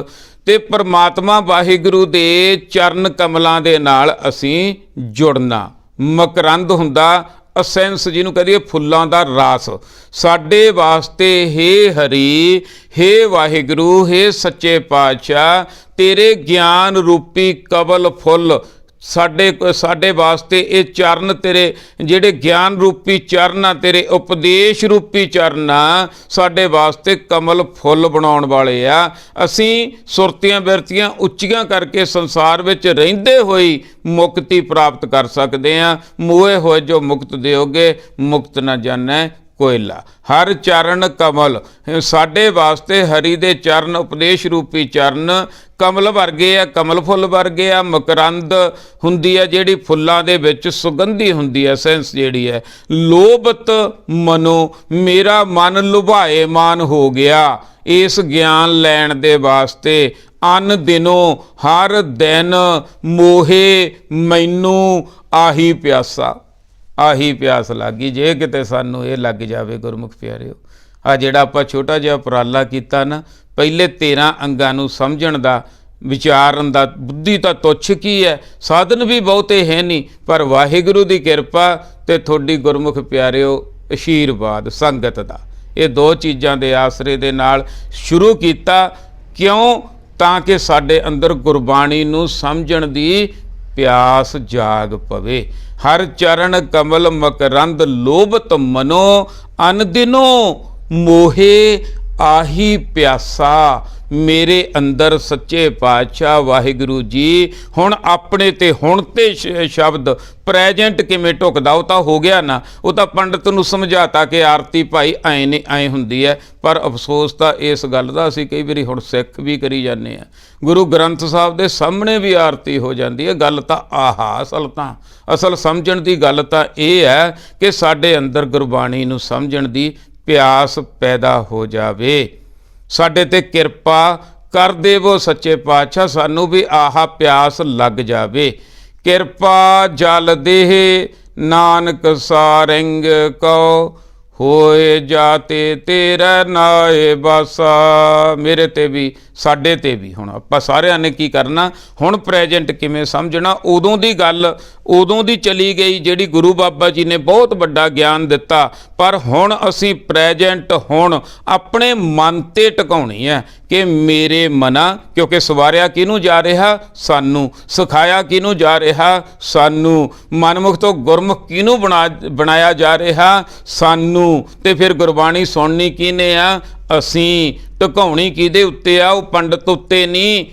ਤੇ ਪਰਮਾਤਮਾ ਵਾਹਿਗੁਰੂ ਦੇ ਚਰਨ ਕਮਲਾਂ ਦੇ ਨਾਲ ਅਸੀਂ ਜੁੜਨਾ। ਮਕਰੰਦ ਹੁੰਦਾ ਅਸੈਂਸ, ਜਿਹਨੂੰ ਕਹਦੇ ਫੁੱਲਾਂ ਦਾ ਰਾਸ। ਸਾਡੇ ਵਾਸਤੇ ਹੇ ਹਰੀ, ਹੇ ਵਾਹਿਗੁਰੂ, ਹੇ ਸੱਚੇ ਪਾਤਸ਼ਾਹ, ਤੇਰੇ ਗਿਆਨ ਰੂਪੀ ਕਵਲ ਫੁੱਲ ਸਾਡੇ ਵਾਸਤੇ ਇਹ ਚਰਨ, ਤੇਰੇ ਜਿਹੜੇ ਗਿਆਨ ਰੂਪੀ ਚਰਨ ਆ, ਤੇਰੇ ਉਪਦੇਸ਼ ਰੂਪੀ ਚਰਨ ਆ, ਸਾਡੇ ਵਾਸਤੇ ਕਮਲ ਫੁੱਲ ਬਣਾਉਣ ਵਾਲੇ ਆ। ਅਸੀਂ ਸੁਰਤੀਆਂ ਬਿਰਤੀਆਂ ਉੱਚੀਆਂ ਕਰਕੇ ਸੰਸਾਰ ਵਿੱਚ ਰਹਿੰਦੇ ਹੋਈ ਮੁਕਤੀ ਪ੍ਰਾਪਤ ਕਰ ਸਕਦੇ ਹਾਂ। ਮੋਏ ਹੋਏ ਜੋ ਮੁਕਤ ਦਿਓਗੇ, ਮੁਕਤ ਨਾ ਜਾਣੈ ਕੋਇਲਾ। ਹਰ ਚਰਨ ਕਮਲ, ਸਾਡੇ ਵਾਸਤੇ ਹਰੀ ਦੇ ਚਰਨ, ਉਪਦੇਸ਼ ਰੂਪੀ ਚਰਨ ਕਮਲ ਵਰਗੇ ਆ, ਕਮਲ ਫੁੱਲ ਵਰਗੇ ਆ। ਮਕਰੰਦ ਹੁੰਦੀ ਹੈ ਜਿਹੜੀ ਫੁੱਲਾਂ ਦੇ ਵਿੱਚ ਸੁਗੰਧੀ ਹੁੰਦੀ ਹੈ, ਸੈਂਸ ਜਿਹੜੀ ਹੈ। ਲੋਭਤ ਮਨੋ, ਮੇਰਾ ਮਨ ਲੁਭਾਏ ਮਾਨ ਹੋ ਗਿਆ ਇਸ ਗਿਆਨ ਲੈਣ ਦੇ ਵਾਸਤੇ। ਅਨ ਦਿਨੋਂ, ਹਰ ਦਿਨ ਮੋਹੇ ਮੈਨੂੰ ਆਹੀ ਪਿਆਸਾ, ਆਹੀ ਪਿਆਸ ਲੱਗੀ। ਜੇ ਕਿਤੇ ਸਾਨੂੰ ਇਹ ਲੱਗ ਜਾਵੇ ਗੁਰਮੁਖ ਪਿਆਰਿਓ, ਆ ਜਿਹੜਾ ਆਪਾਂ ਛੋਟਾ ਜਿਹਾ ਉਪਰਾਲਾ ਕੀਤਾ ਨਾ, ਪਹਿਲੇ 13 ਅੰਗਾਂ ਨੂੰ ਸਮਝਣ ਦਾ, ਵਿਚਾਰਨ ਦਾ, ਬੁੱਧੀ ਤਾਂ ਤੁੱਛ ਕੀ ਹੈ, ਸਾਧਨ ਵੀ ਬਹੁਤੇ ਹੈ ਨਹੀਂ, ਪਰ ਵਾਹਿਗੁਰੂ ਦੀ ਕਿਰਪਾ ਤੇ ਤੁਹਾਡੀ ਗੁਰਮੁਖ ਪਿਆਰਿਓ ਅਸ਼ੀਰਵਾਦ ਸੰਗਤ ਦਾ, ਇਹ ਦੋ ਚੀਜ਼ਾਂ ਦੇ ਆਸਰੇ ਦੇ ਨਾਲ ਸ਼ੁਰੂ ਕੀਤਾ। ਕਿਉਂ? ਤਾਂ ਕਿ ਸਾਡੇ ਅੰਦਰ ਗੁਰਬਾਣੀ ਨੂੰ ਸਮਝਣ ਦੀ ਪਿਆਸ ਜਾਗ ਪਵੇ। ਹਰ ਚਰਨ ਕਮਲ ਮਕਰੰਦ, ਲੋਭਤ ਮਨੋ ਅਨ ਦਿਨੋਂ ਮੋਹੇ ਆਹੀ ਪਿਆਸਾ। ਮੇਰੇ ਅੰਦਰ ਸੱਚੇ ਪਾਤਸ਼ਾਹ ਵਾਹਿਗੁਰੂ ਜੀ ਹੁਣ ਆਪਣੇ ਤੇ ਹੁਣ ਤੇ ਸ਼ਬਦ ਪ੍ਰੈਜੈਂਟ ਕਿਵੇਂ ਢੁਕਦਾ, ਉਹ ਤਾਂ ਹੋ ਗਿਆ ਨਾ, ਉਹ ਤਾਂ ਪੰਡਤ ਨੂੰ ਸਮਝਾਤਾ ਕਿ ਆਰਤੀ ਭਾਈ ਐਂ ਨਹੀਂ ਐਂ ਹੁੰਦੀ ਹੈ। ਪਰ ਅਫਸੋਸ ਤਾਂ ਇਸ ਗੱਲ ਦਾ ਅਸੀਂ ਕਈ ਵਾਰੀ ਹੁਣ ਸਿੱਖ ਵੀ ਕਰੀ ਜਾਂਦੇ ਹਾਂ। ਗੁਰੂ ਗ੍ਰੰਥ ਸਾਹਿਬ ਦੇ ਸਾਹਮਣੇ ਵੀ ਆਰਤੀ ਹੋ ਜਾਂਦੀ ਹੈ। ਗੱਲ ਤਾਂ ਅਸਲ ਸਮਝਣ ਦੀ ਗੱਲ ਤਾਂ ਇਹ ਹੈ ਕਿ ਸਾਡੇ ਅੰਦਰ ਗੁਰਬਾਣੀ ਨੂੰ ਸਮਝਣ ਦੀ ਪਿਆਸ ਪੈਦਾ ਹੋ ਜਾਵੇ। ਸਾਡੇ ਤੇ ਕਿਰਪਾ ਕਰ ਦੇਵੋ ਸੱਚੇ ਪਾਤਸ਼ਾਹ, ਸਾਨੂੰ ਵੀ ਆਹ ਪਿਆਸ ਲੱਗ ਜਾਵੇ। ਕਿਰਪਾ ਜਲ ਦੇਹ ਨਾਨਕ ਸਾਰੰਗ ਕਉ, ਹੋਏ ਜਾਤੇ ਤੇਰਾ ਨਾਏ ਬਾਸਾ। ਮੇਰੇ ਤੇ ਵੀ, ਸਾਡੇ ਤੇ ਵੀ, ਹੁਣ ਆਪਾਂ ਸਾਰਿਆਂ ਨੇ ਕੀ ਕਰਨਾ, ਹੁਣ ਪ੍ਰੈਜੈਂਟ ਕਿਵੇਂ ਸਮਝਣਾ। ਉਦੋਂ ਦੀ ਗੱਲ ਉਦੋਂ ਦੀ ਚਲੀ ਗਈ ਜਿਹੜੀ ਗੁਰੂ ਬਾਬਾ ਜੀ ਨੇ ਬਹੁਤ ਵੱਡਾ ਗਿਆਨ ਦਿੱਤਾ, ਪਰ ਹੁਣ ਅਸੀਂ ਪ੍ਰੈਜੈਂਟ ਹੁਣ ਆਪਣੇ ਮਨ ਤੇ ਟਿਕਾਉਣੀ ਹੈ ਕਿ ਮੇਰੇ ਮਨਾ, ਕਿਉਂਕਿ ਸਵਾਰਿਆ ਕਿਹਨੂੰ ਜਾ ਰਿਹਾ, ਸਾਨੂੰ। ਸਿਖਾਇਆ ਕਿਹਨੂੰ ਜਾ ਰਿਹਾ, ਸਾਨੂੰ। ਮਨਮੁਖ ਤੋਂ ਗੁਰਮੁਖ ਕਿਹਨੂੰ ਬਣਾਇਆ ਜਾ ਰਿਹਾ, ਸਾਨੂੰ। ਤੇ ਫਿਰ ਗੁਰਬਾਣੀ ਸੁਣਨੀ ਕਿਹਨੇ ਆ, ਅਸੀਂ। ਟਿਕਾਉਣੀ ਕਿਹਦੇ ਉੱਤੇ ਆ, ਉਹ ਪੰਡਤ ਉੱਤੇ ਨਹੀਂ,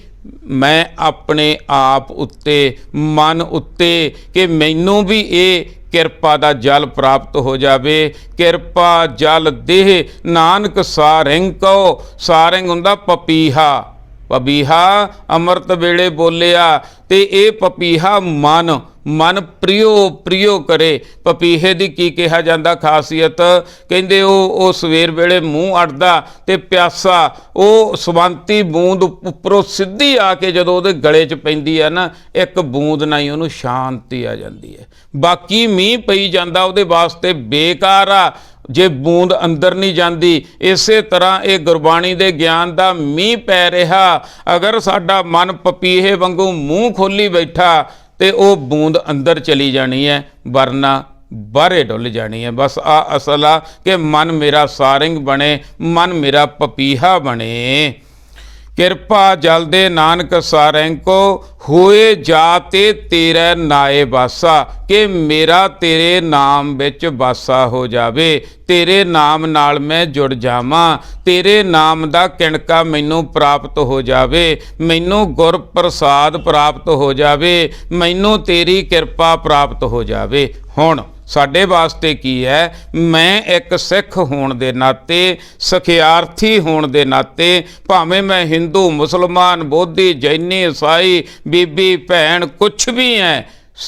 ਮੈਂ ਆਪਣੇ ਆਪ ਉੱਤੇ, ਮਨ ਉੱਤੇ, ਕਿ ਮੈਨੂੰ ਵੀ ਇਹ ਕਿਰਪਾ ਦਾ ਜਲ ਪ੍ਰਾਪਤ ਹੋ ਜਾਵੇ। ਕਿਰਪਾ ਜਲ ਦੇਹ ਨਾਨਕ ਸਾਰੰਗ ਕਉ, ਸਾਰੰਗ ਹੁੰਦਾ ਪਪੀਹਾ। ਪਪੀਹਾ ਅੰਮ੍ਰਿਤ ਵੇਲੇ ਬੋਲਿਆ, ਤੇ ਇਹ ਪਪੀਹਾ ਮਨ ਪ੍ਰਿਓ ਕਰੇ। ਪਪੀਹੇ ਦੀ ਕੀ ਕਿਹਾ ਜਾਂਦਾ ਖਾਸੀਅਤ, ਕਹਿੰਦੇ ਉਹ ਸਵੇਰ ਵੇਲੇ ਮੂੰਹ ਅੜਦਾ ਤੇ ਪਿਆਸਾ, ਉਹ ਸਵੰਤੀ ਬੂੰਦ ਉੱਪਰੋਂ ਸਿੱਧੀ ਆ ਕੇ ਜਦੋਂ ਉਹਦੇ ਗਲੇ 'ਚ ਪੈਂਦੀ ਹੈ ਨਾ, ਇੱਕ ਬੂੰਦ ਨਾਲ ਹੀ ਉਹਨੂੰ ਸ਼ਾਂਤੀ ਆ ਜਾਂਦੀ ਹੈ। ਬਾਕੀ ਮੀਂਹ ਪਈ ਜਾਂਦਾ ਉਹਦੇ ਵਾਸਤੇ ਬੇਕਾਰ ਆ, ਜੇ ਬੂੰਦ ਅੰਦਰ ਨਹੀਂ ਜਾਂਦੀ। ਇਸੇ ਤਰ੍ਹਾਂ ਇਹ ਗੁਰਬਾਣੀ ਦੇ ਗਿਆਨ ਦਾ ਮੀਂਹ ਪੈ ਰਿਹਾ, ਅਗਰ ਸਾਡਾ ਮਨ ਪਪੀਹੇ ਵਾਂਗੂ ਮੂੰਹ ਖੋਲੀ ਬੈਠਾ ਤੇ ਉਹ ਬੂੰਦ ਅੰਦਰ ਚਲੀ ਜਾਣੀ ਹੈ, ਵਰਨਾ ਬਾਹਰੇ ਡੁੱਲ ਜਾਣੀ ਹੈ। ਬਸ ਆ ਅਸਲ ਆ ਕਿ ਮਨ ਮੇਰਾ ਸਾਰੰਗ ਬਣੇ, ਮਨ ਮੇਰਾ ਪਪੀਹਾ ਬਣੇ। ਕਿਰਪਾ ਜਲ ਦੇ ਨਾਨਕ ਸਾਰੰਗ ਕੋ, ਹੋਏ ਜਾਤੇ ਤੇਰੇ ਨਾਏ ਵਾਸਾ, ਕਿ ਮੇਰਾ ਤੇਰੇ ਨਾਮ ਵਿੱਚ ਵਾਸਾ ਹੋ ਜਾਵੇ, ਤੇਰੇ ਨਾਮ ਨਾਲ ਮੈਂ ਜੁੜ ਜਾਵਾਂ, ਤੇਰੇ ਨਾਮ ਦਾ ਕਿਣਕਾ ਮੈਨੂੰ ਪ੍ਰਾਪਤ ਹੋ ਜਾਵੇ, ਮੈਨੂੰ ਗੁਰ ਪ੍ਰਸਾਦ ਪ੍ਰਾਪਤ ਹੋ ਜਾਵੇ, ਮੈਨੂੰ ਤੇਰੀ ਕਿਰਪਾ ਪ੍ਰਾਪਤ ਹੋ ਜਾਵੇ। ਹੁਣ ਸਾਡੇ ਵਾਸਤੇ ਕੀ ਹੈ? ਮੈਂ ਇੱਕ ਸਿੱਖ ਹੋਣ ਦੇ ਨਾਤੇ, ਸਿਖਿਆਰਥੀ ਹੋਣ ਦੇ ਨਾਤੇ, ਭਾਵੇਂ ਮੈਂ ਹਿੰਦੂ, ਮੁਸਲਮਾਨ, ਬੋਧੀ, ਜੈਨੀ, ਈਸਾਈ, ਬੀਬੀ, ਭੈਣ, ਕੁਛ ਵੀ ਹੈ,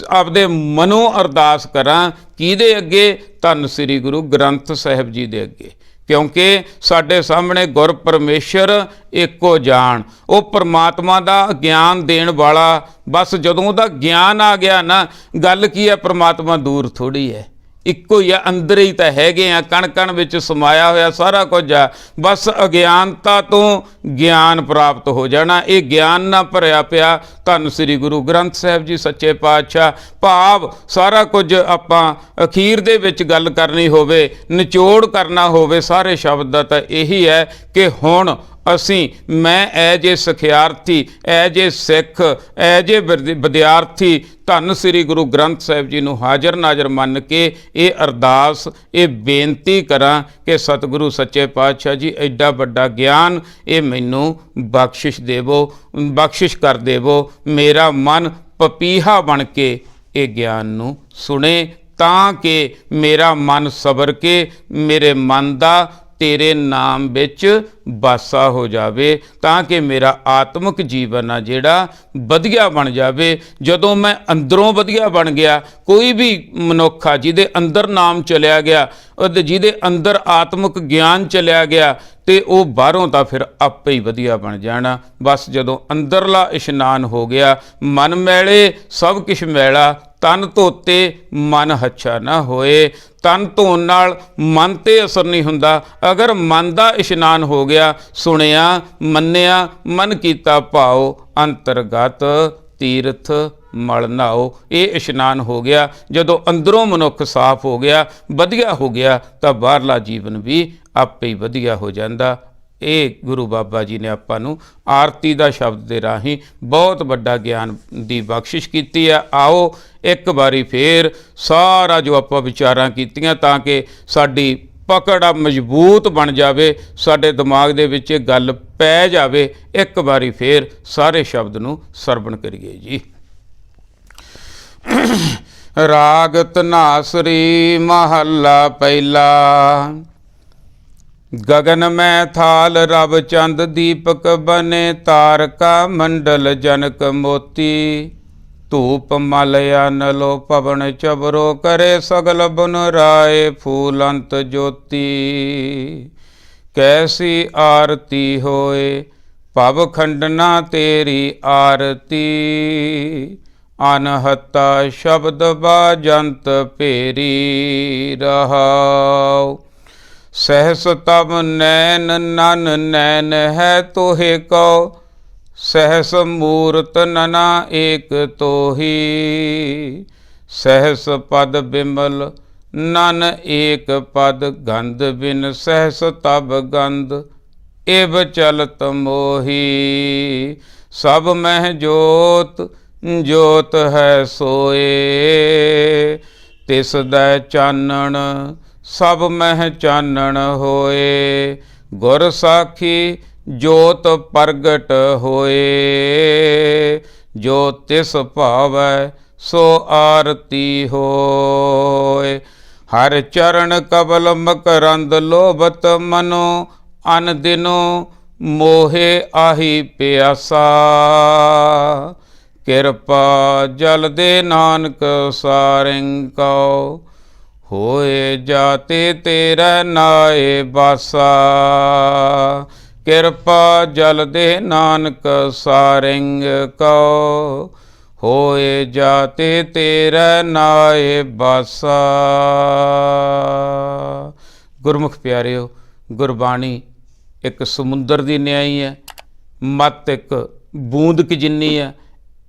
ਆਪਦੇ ਮਨੋਂ ਅਰਦਾਸ ਕਰਾਂ ਕਿਹਦੇ ਅੱਗੇ? ਧੰਨ ਸ੍ਰੀ ਗੁਰੂ ਗ੍ਰੰਥ ਸਾਹਿਬ ਜੀ ਦੇ ਅੱਗੇ, ਕਿਉਂਕਿ ਸਾਡੇ ਸਾਹਮਣੇ ਗੁਰ ਪਰਮੇਸ਼ਰ ਇੱਕੋ ਜਾਣ, ਉਹ ਪਰਮਾਤਮਾ ਦਾ ਗਿਆਨ ਦੇਣ ਵਾਲਾ। ਬਸ ਜਦੋਂ ਉਹਦਾ ਗਿਆਨ ਆ ਗਿਆ ਨਾ, ਗੱਲ ਕੀ ਹੈ? ਪਰਮਾਤਮਾ ਦੂਰ ਥੋੜ੍ਹੀ ਹੈ, ਇੱਕੋ ਹੀ ਆ, ਅੰਦਰ ਹੀ ਤਾਂ ਹੈਗੇ ਆ, ਕਣ ਕਣ ਵਿੱਚ ਸਮਾਇਆ ਹੋਇਆ ਸਾਰਾ ਕੁਝ ਆ। ਬਸ ਅਗਿਆਨਤਾ ਤੋਂ ਗਿਆਨ ਪ੍ਰਾਪਤ ਹੋ ਜਾਣਾ। ਇਹ ਗਿਆਨ ਨਾਲ ਭਰਿਆ ਪਿਆ ਧੰਨ ਸ੍ਰੀ ਗੁਰੂ ਗ੍ਰੰਥ ਸਾਹਿਬ ਜੀ ਸੱਚੇ ਪਾਤਸ਼ਾਹ। ਭਾਵ ਸਾਰਾ ਕੁਝ ਆਪਾਂ ਅਖੀਰ ਦੇ ਵਿੱਚ ਗੱਲ ਕਰਨੀ ਹੋਵੇ, ਨਿਚੋੜ ਕਰਨਾ ਹੋਵੇ ਸਾਰੇ ਸ਼ਬਦ ਦਾ, ਤਾਂ ਇਹੀ ਹੈ ਕਿ ਹੁਣ ਅਸੀਂ, ਮੈਂ ਐਜ ਏ ਸਿਖਿਆਰਥੀ, as a Sikh, as a ਵਿਦਿਆਰਥੀ ਧੰਨ ਸ੍ਰੀ ਗੁਰੂ ਗ੍ਰੰਥ ਸਾਹਿਬ ਜੀ ਨੂੰ ਹਾਜ਼ਰ ਨਾਜ਼ਰ ਮੰਨ ਕੇ ਇਹ ਅਰਦਾਸ, ਇਹ ਬੇਨਤੀ ਕਰਾਂ ਕਿ ਸਤਿਗੁਰੂ ਸੱਚੇ ਪਾਤਸ਼ਾਹ ਜੀ ਐਡਾ ਵੱਡਾ ਗਿਆਨ ਇਹ ਮੈਨੂੰ ਬਖਸ਼ਿਸ਼ ਦੇਵੋ, ਬਖਸ਼ਿਸ਼ ਕਰ ਦੇਵੋ। ਮੇਰਾ ਮਨ ਪਪੀਹਾ ਬਣ ਕੇ ਇਹ ਗਿਆਨ ਨੂੰ ਸੁਣੇ, ਤਾਂ ਕਿ ਮੇਰਾ ਮਨ ਸਬਰ ਕੇ ਮੇਰੇ ਮਨ ਦਾ ਤੇਰੇ ਨਾਮ ਵਿੱਚ ਵਾਸਾ ਹੋ ਜਾਵੇ, ਤਾਂ ਕਿ ਮੇਰਾ ਆਤਮਿਕ ਜੀਵਨ ਆ ਜਿਹੜਾ ਵਧੀਆ ਬਣ ਜਾਵੇ। ਜਦੋਂ ਮੈਂ ਅੰਦਰੋਂ ਵਧੀਆ ਬਣ ਗਿਆ, ਕੋਈ ਵੀ ਮਨੁੱਖ ਆ ਜਿਹਦੇ ਅੰਦਰ ਨਾਮ ਚਲਿਆ ਗਿਆ, ਜਿਹਦੇ ਅੰਦਰ ਆਤਮਿਕ ਗਿਆਨ ਚਲਿਆ ਗਿਆ, ਤੇ ਉਹ ਬਾਹਰੋਂ ਤਾਂ ਫਿਰ ਆਪੇ ਹੀ ਵਧੀਆ ਬਣ ਜਾਣਾ। ਬਸ ਜਦੋਂ ਅੰਦਰਲਾ ਇਸ਼ਨਾਨ ਹੋ ਗਿਆ, ਮਨ ਮੈਲੇ ਸਭ ਕੁਛ ਮੈਲਾ, ਤਨ ਧੋਤੇ ਮਨ ਹੱਛਾ ਨਾ ਹੋਏ। ਤਨ ਧੋਣ ਨਾਲ ਮਨ 'ਤੇ ਅਸਰ ਨਹੀਂ ਹੁੰਦਾ। ਅਗਰ ਮਨ ਦਾ ਇਸ਼ਨਾਨ ਹੋ ਗਿਆ, ਸੁਣਿਆ, ਮੰਨਿਆ, ਮਨ ਕੀਤਾ ਭਾਉ, ਅੰਤਰਗਤ ਤੀਰਥ ਮਲ ਨਾਓ, ਇਹ ਇਸ਼ਨਾਨ ਹੋ ਗਿਆ। ਜਦੋਂ ਅੰਦਰੋਂ ਮਨੁੱਖ ਸਾਫ਼ ਹੋ ਗਿਆ, ਵਧੀਆ ਹੋ ਗਿਆ, ਤਾਂ ਬਾਹਰਲਾ ਜੀਵਨ ਵੀ ਆਪੇ ਹੀ ਵਧੀਆ ਹੋ ਜਾਂਦਾ। ਇਹ ਗੁਰੂ ਬਾਬਾ ਜੀ ਨੇ ਆਪਾਂ ਨੂੰ ਆਰਤੀ ਦਾ ਸ਼ਬਦ ਦੇ ਰਾਹੀਂ ਬਹੁਤ ਵੱਡਾ ਗਿਆਨ ਦੀ ਬਖਸ਼ਿਸ਼ ਕੀਤੀ ਹੈ। ਆਓ ਇੱਕ ਵਾਰੀ ਫੇਰ ਸਾਰਾ ਜੋ ਆਪਾਂ ਵਿਚਾਰਾਂ ਕੀਤੀਆਂ, ਤਾਂ ਕਿ ਸਾਡੀ ਪਕੜ ਆ ਮਜ਼ਬੂਤ ਬਣ ਜਾਵੇ, ਸਾਡੇ ਦਿਮਾਗ ਦੇ ਵਿੱਚ ਇਹ ਗੱਲ ਪੈ ਜਾਵੇ। ਇੱਕ ਵਾਰੀ ਫੇਰ ਸਾਰੇ ਸ਼ਬਦ ਨੂੰ ਸਰਵਣ ਕਰੀਏ ਜੀ। ਰਾਗ ਧਨਾਸਰੀ ਮਹੱਲਾ ਪਹਿਲਾ। ਗगन में थाल रव चंद दीपक बने, तारका मंडल जनक मोती, धूप मल अनलो पवन चबरो, करे सगल बुन राय फूलंत ज्योति। कैसी आरती होए भव खंडना तेरी आरती, अनहता शब्द बाजंत पेरी रहाओ। सहस तब नैन नन नैन है तोहे कौ, सहस मूरत नना एक तोही। सहस पद बिमल नन एक पद, गंध बिन सहस तब गंध, इब चलत मोही। सब मह जोत जोत है सोए, तिस दै चानण सब मह चानण होए। गुर साखी जोत प्रगट होए, जो तिस भावै सो आरती होए। हर चरण कबल मकरंद लोभत मनो, अन दिनो मोहे आही प्यासा। किरपा जल दे नानक सारिंको, होए जाते तेरा नाए बासा। किरपा जल दे नानक सारिंग को, होए जाते तेरा नाए बासा। गुरमुख प्यारिओ, गुरबाणी एक समुंदर दी न्याई है, मत एक बूंद की जिन्नी है।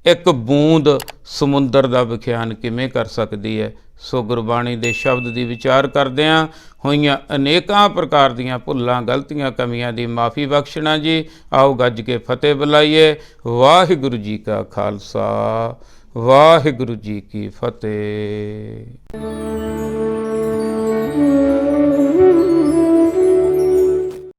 एक बूंद समुंदर का विख्यान किमें कर सकती है? ਸੋ ਗੁਰਬਾਣੀ ਦੇ ਸ਼ਬਦ ਦੀ ਵਿਚਾਰ ਕਰਦਿਆਂ ਹੋਈਆਂ ਅਨੇਕਾਂ ਪ੍ਰਕਾਰ ਦੀਆਂ ਭੁੱਲਾਂ ਗਲਤੀਆਂ ਕਮੀਆਂ ਦੀ ਮਾਫੀ ਬਖਸ਼ਣਾ ਜੀ। ਆਓ ਗੱਜ ਕੇ ਫਤਿਹ ਬੁਲਾਈਏ। ਵਾਹਿਗੁਰੂ ਜੀ ਕਾ ਖਾਲਸਾ, ਵਾਹਿਗੁਰੂ ਜੀ ਕੀ ਫਤਿਹ।